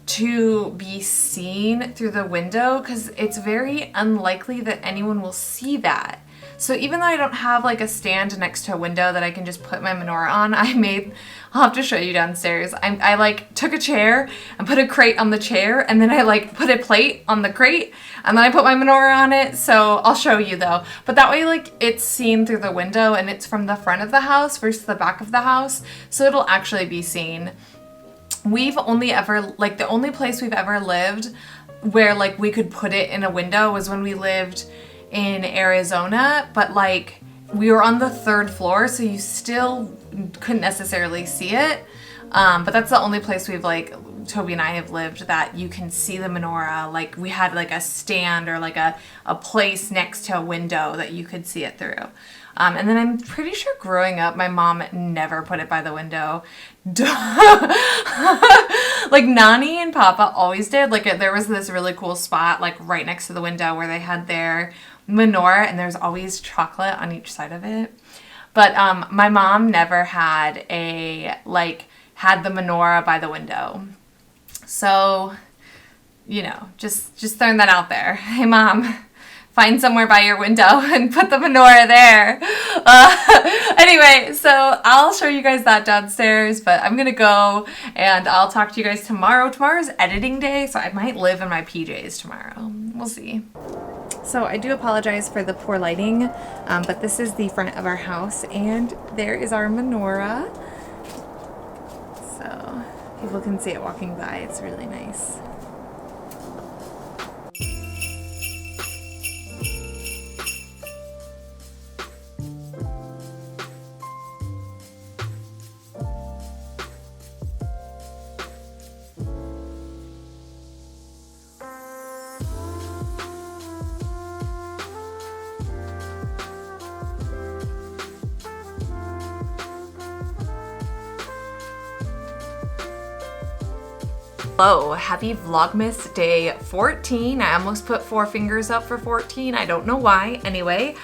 to be seen through the window, because it's very unlikely that anyone will see that. So even though I don't have a stand next to a window that I can just put my menorah on, I'll have to show you downstairs. I took a chair and put a crate on the chair, and then I put a plate on the crate, and then I put my menorah on it. So I'll show you though. But that way it's seen through the window, and it's from the front of the house versus the back of the house. So it'll actually be seen. We've only ever, the only place we've ever lived where we could put it in a window was when we lived in Arizona, but like we were on the 3rd floor, so you still couldn't necessarily see it. But that's the only place we've like, Toby and I have lived that you can see the menorah. Like we had like a stand or like a place next to a window that you could see it through. And then I'm pretty sure growing up, my mom never put it by the window. Like Nani and Papa always did. Like there was this really cool spot like right next to the window where they had their menorah, and there's always chocolate on each side of it. But my mom never had the menorah by the window. So, you know, just throwing that out there. Hey mom, find somewhere by your window and put the menorah there. Anyway, so I'll show you guys that downstairs, but I'm gonna go and I'll talk to you guys tomorrow. Tomorrow's editing day, so I might live in my PJs tomorrow. We'll see. So I do apologize for the poor lighting, but this is the front of our house, and there is our menorah. So people can see it walking by. It's really nice. Hello, happy Vlogmas day 14. I almost put 4 fingers up for 14. I don't know why. Anyway,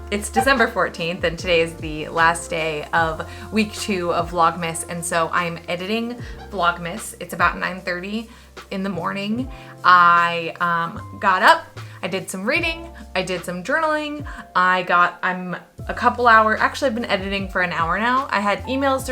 it's December 14th and today is the last day of week 2 of Vlogmas, and so I'm editing Vlogmas. It's about 9:30 in the morning. I got up, I did some reading, I did some journaling, I'm a couple hours, actually I've been editing for an hour now. I had emails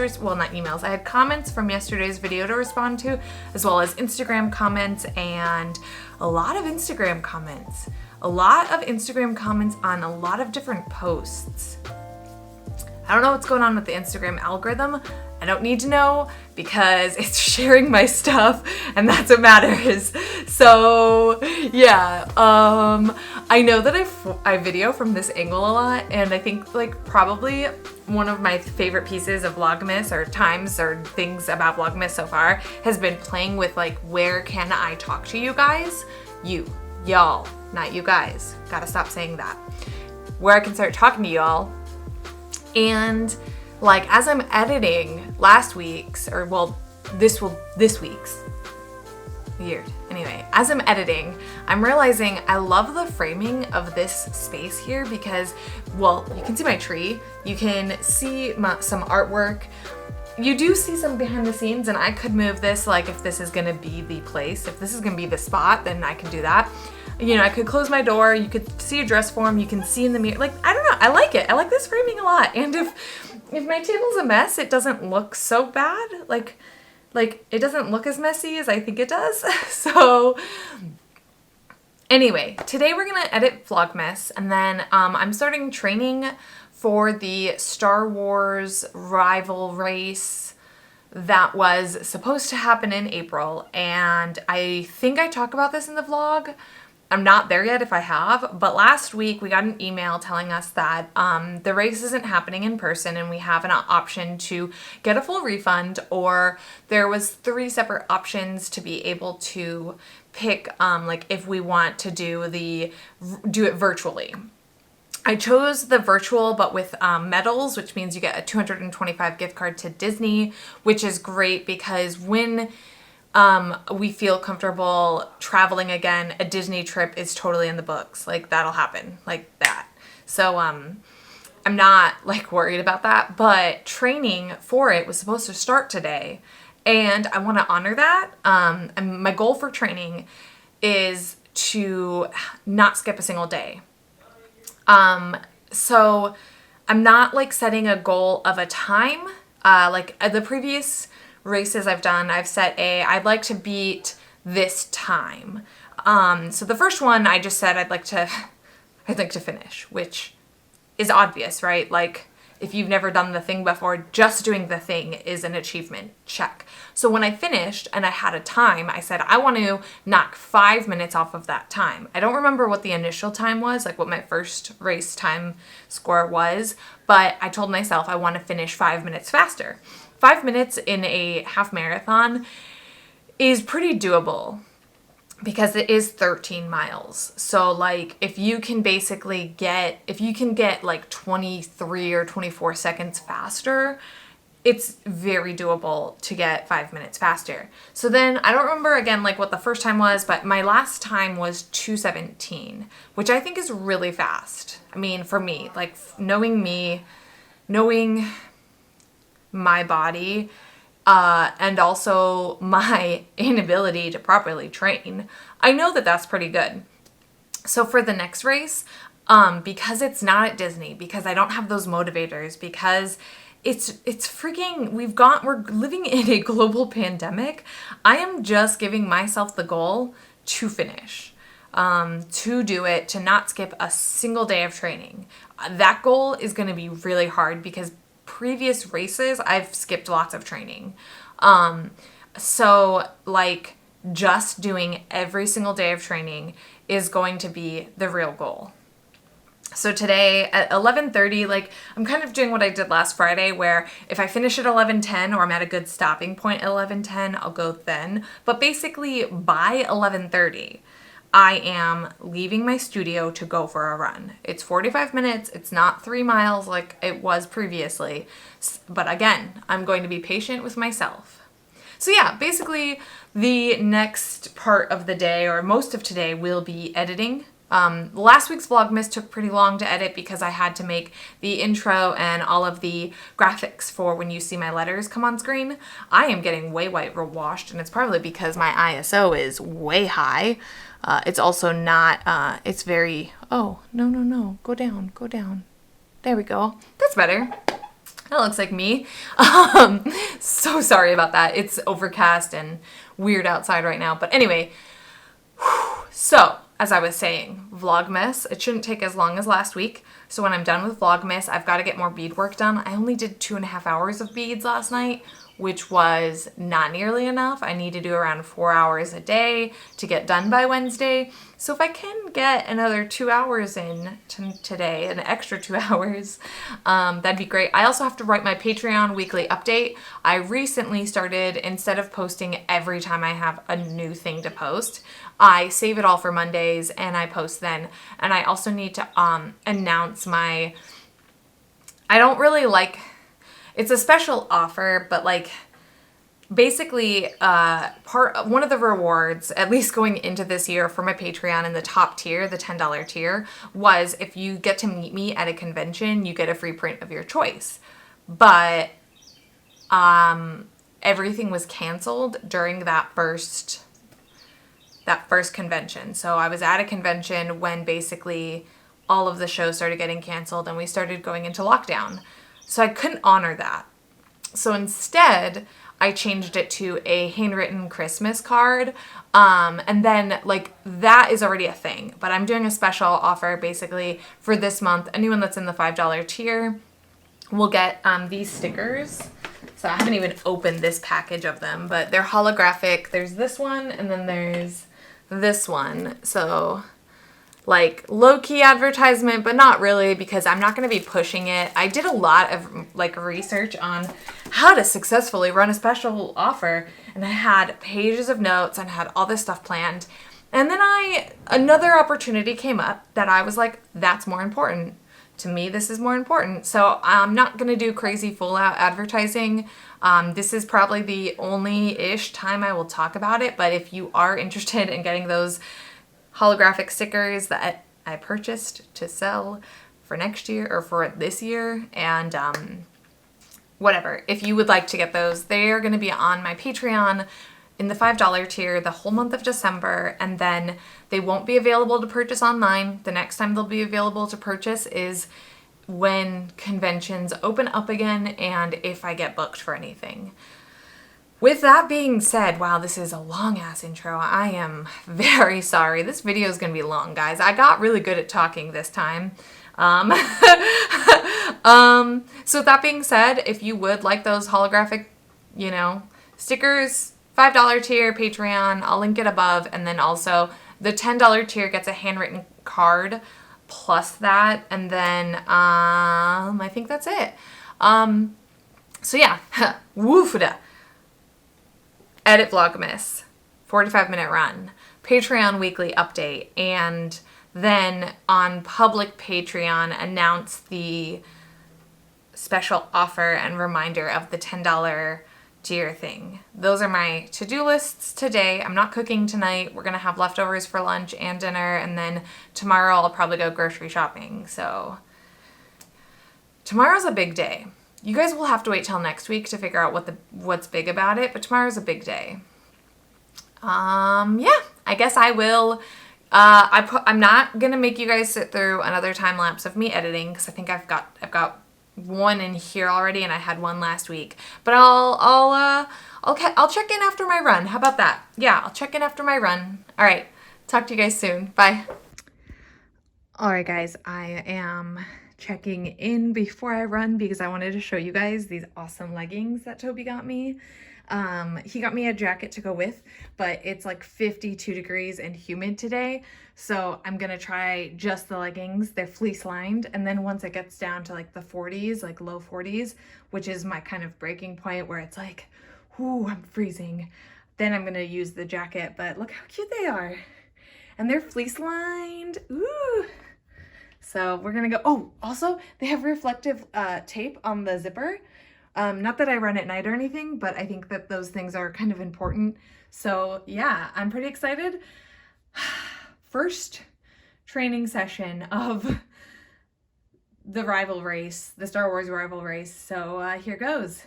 I had comments from yesterday's video to respond to, as well as Instagram comments, and a lot of Instagram comments on a lot of different posts. I don't know what's going on with the Instagram algorithm. I don't need to know because it's sharing my stuff and that's what matters. So yeah, I know that I video from this angle a lot, and I think like probably one of my favorite pieces of Vlogmas or times or things about Vlogmas so far has been playing with like, where can I talk to you guys? Y'all, not you guys. Gotta stop saying that. Where I can start talking to y'all. And like as I'm editing last week's, or well, this week's, weird. Anyway, as I'm editing, I'm realizing I love the framing of this space here because, well, you can see my tree, you can see some artwork, you do see some behind the scenes, and I could move this, like if this is gonna be the place, if this is gonna be the spot, then I can do that. You know, I could close my door, you could see a dress form, you can see in the mirror, like, I don't know, I like it. I like this framing a lot. And if my table's a mess, it doesn't look so bad. Like it doesn't look as messy as I think it does. So anyway, today we're gonna edit Vlogmas, and then I'm starting training for the Star Wars rival race that was supposed to happen in April, and I think I talk about this in the vlog. I'm not there yet if I have, but last week we got an email telling us that the race isn't happening in person and we have an option to get a full refund, or there was 3 separate options to be able to pick like if we want to do it virtually. I chose the virtual, but with medals, which means you get a $225 gift card to Disney, which is great because when we feel comfortable traveling again, a Disney trip is totally in the books. Like that'll happen like that. So I'm not like worried about that, but training for it was supposed to start today, and I want to honor that. And my goal for training is to not skip a single day. So I'm not like setting a goal of a time, like the previous races I've done, I've set I'd like to beat this time. So the first one I just said I'd like to finish, which is obvious, right? Like if you've never done the thing before, just doing the thing is an achievement. Check. So when I finished and I had a time, I said, I want to knock 5 minutes off of that time. I don't remember what the initial time was, like what my first race time score was, but I told myself I want to finish 5 minutes faster. 5 minutes in a half marathon is pretty doable because it is 13 miles. So like if you can get like 23 or 24 seconds faster, it's very doable to get 5 minutes faster. So then I don't remember again like what the first time was, but my last time was 2:17, which I think is really fast. I mean, for me, like knowing my body, and also my inability to properly train, I know that that's pretty good. So for the next race, because it's not at Disney, because I don't have those motivators, because it's freaking, we're living in a global pandemic, I am just giving myself the goal to finish, to do it, to not skip a single day of training. That goal is going to be really hard because previous races, I've skipped lots of training. So like just doing every single day of training is going to be the real goal. So today at 11:30, like I'm kind of doing what I did last Friday, where if I finish at 11:10 or I'm at a good stopping point at 11:10, I'll go then. But basically by 11:30, I am leaving my studio to go for a run. It's 45 minutes. It's not 3 miles like it was previously. But again, I'm going to be patient with myself. So yeah, basically the next part of the day, or most of today, will be editing. Last week's Vlogmas took pretty long to edit because I had to make the intro and all of the graphics for when you see my letters come on screen. I am getting way whitewashed, and it's probably because my ISO is way high. It's also not, it's very, oh, no, go down. There we go. That's better. That looks like me. So sorry about that. It's overcast and weird outside right now. But anyway, so as I was saying, Vlogmas, it shouldn't take as long as last week. So when I'm done with Vlogmas, I've got to get more bead work done. I only did 2.5 hours of beads last night, which was not nearly enough. I need to do around 4 hours a day to get done by Wednesday. So if I can get another 2 hours in today, an extra 2 hours, that'd be great. I also have to write my Patreon weekly update. I recently started, instead of posting every time I have a new thing to post, I save it all for Mondays and I post then. And I also need to announce my, I don't really like, it's a special offer, but like basically one of the rewards, at least going into this year for my Patreon in the top tier, the $10 tier, was if you get to meet me at a convention, you get a free print of your choice. But everything was canceled during that first convention. So I was at a convention when basically all of the shows started getting canceled and we started going into lockdown. So I couldn't honor that. So instead, I changed it to a handwritten Christmas card. And then like that is already a thing, but I'm doing a special offer basically for this month. Anyone that's in the $5 tier will get these stickers. So I haven't even opened this package of them, but they're holographic. There's this one and then there's this one. So like low-key advertisement, but not really because I'm not going to be pushing it. I did a lot of like research on how to successfully run a special offer, and I had pages of notes and had all this stuff planned. And then another opportunity came up that I was like, that's more important. To me, this is more important. So I'm not going to do crazy full-out advertising. This is probably the only-ish time I will talk about it, but if you are interested in getting those holographic stickers that I purchased to sell for next year or for this year, and whatever, if you would like to get those, they are going to be on my Patreon in the $5 tier the whole month of December, and then they won't be available to purchase online. The next time they'll be available to purchase is when conventions open up again and if I get booked for anything. With that being said, wow, this is a long-ass intro. I am very sorry. This video is going to be long, guys. I got really good at talking this time. So with that being said, if you would like those holographic, stickers, $5 tier, Patreon, I'll link it above. And then also the $10 tier gets a handwritten card plus that. And then I think that's it. So yeah, woofda. Edit Vlogmas, 45-minute run, Patreon weekly update, and then on public Patreon announce the special offer and reminder of the $10 tier thing. Those are my to-do lists today. I'm not cooking tonight. We're going to have leftovers for lunch and dinner, and then tomorrow I'll probably go grocery shopping. So tomorrow's a big day. You guys will have to wait till next week to figure out what's big about it, but tomorrow's a big day. Yeah, I guess I will. I'm not gonna make you guys sit through another time lapse of me editing because I think I've got one in here already, and I had one last week. But I'll check in after my run. How about that? Yeah, I'll check in after my run. All right, talk to you guys soon. Bye. All right, guys, I am checking in before I run because I wanted to show you guys these awesome leggings that Toby got me. He got me a jacket to go with, but it's like 52 degrees and humid today. So I'm going to try just the leggings. They're fleece lined. And then once it gets down to like the 40s, like low 40s, which is my kind of breaking point where it's like, whoo, I'm freezing. Then I'm going to use the jacket, but look how cute they are. And they're fleece lined. Ooh. So we're gonna go. Oh, also they have reflective tape on the zipper. Not that I run at night or anything, but I think that those things are kind of important. So yeah, I'm pretty excited. First training session of the rival race, the Star Wars rival race. So here goes.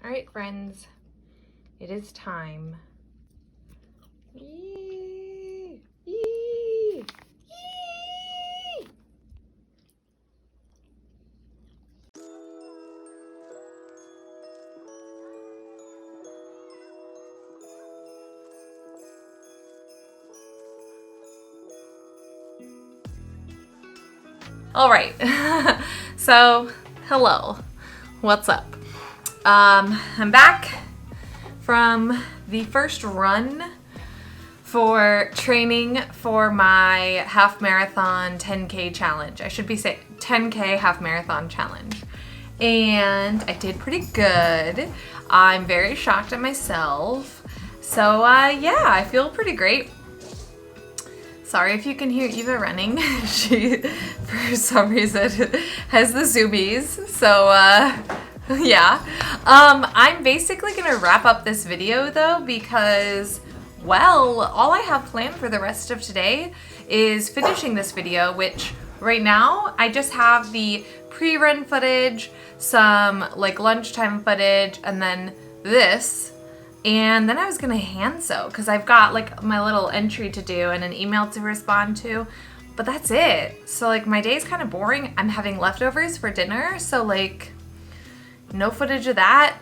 All right, friends, it is time. All right, so hello, what's up? I'm back from the first run for training for my half marathon 10K challenge. I should be saying 10K half marathon challenge. And I did pretty good. I'm very shocked at myself. So yeah, I feel pretty great. Sorry if you can hear Eva running. She, for some reason, has the zoomies. So yeah. I'm basically gonna wrap up this video though because, well, all I have planned for the rest of today is finishing this video, which right now I just have the pre-run footage, some like lunchtime footage, and then this. And then I was gonna hand sew because I've got like my little entry to do and an email to respond to, but that's it. So like my day's kind of boring. I'm having leftovers for dinner, so like no footage of that.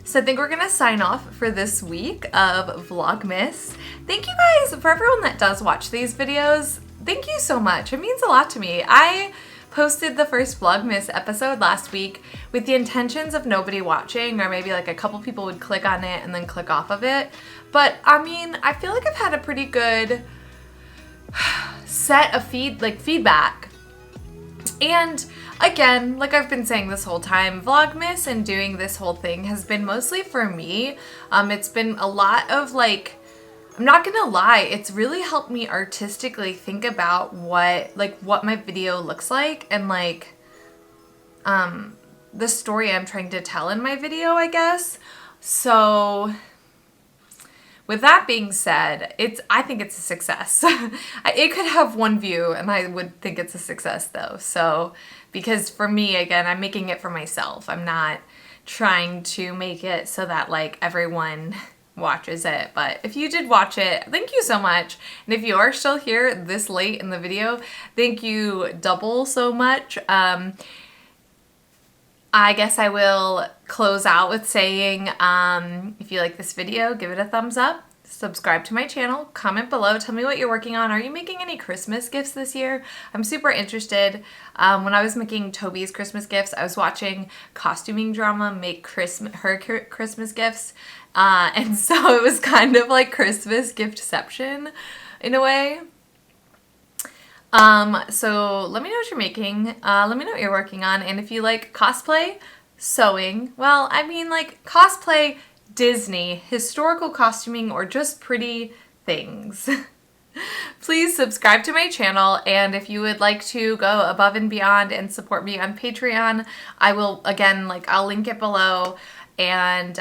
So I think we're gonna sign off for this week of Vlogmas. Thank you guys for everyone that does watch these videos. Thank you so much. It means a lot to me. I posted the first Vlogmas episode last week with the intentions of nobody watching, or maybe like a couple people would click on it and then click off of it. But I mean, I feel like I've had a pretty good set of feedback. And again, like I've been saying this whole time, Vlogmas and doing this whole thing has been mostly for me. It's been a lot of like, I'm not gonna lie, it's really helped me artistically think about what my video looks like and like the story I'm trying to tell in my video, I guess. So with that being said, I think it's a success. It could have one view and I would think it's a success though. So because for me, again, I'm making it for myself. I'm not trying to make it so that like everyone watches it. But if you did watch it, thank you so much. And if you are still here this late in the video, thank you double so much. I guess I will close out with saying, if you like this video, give it a thumbs up. subscribe to my channel, comment below, tell me what you're working on. Are you making any Christmas gifts this year? I'm super interested. When I was making Toby's Christmas gifts, I was watching Costuming Drama make her Christmas gifts. And so it was kind of like Christmas giftception in a way. So let me know what you're making. Let me know what you're working on. And if you like cosplay, sewing, well, I mean like cosplay, Disney, historical costuming, or just pretty things. Please subscribe to my channel, and if you would like to go above and beyond and support me on Patreon, I will, again, I'll link it below. And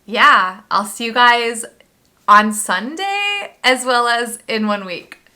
yeah, I'll see you guys on Sunday as well as in 1 week.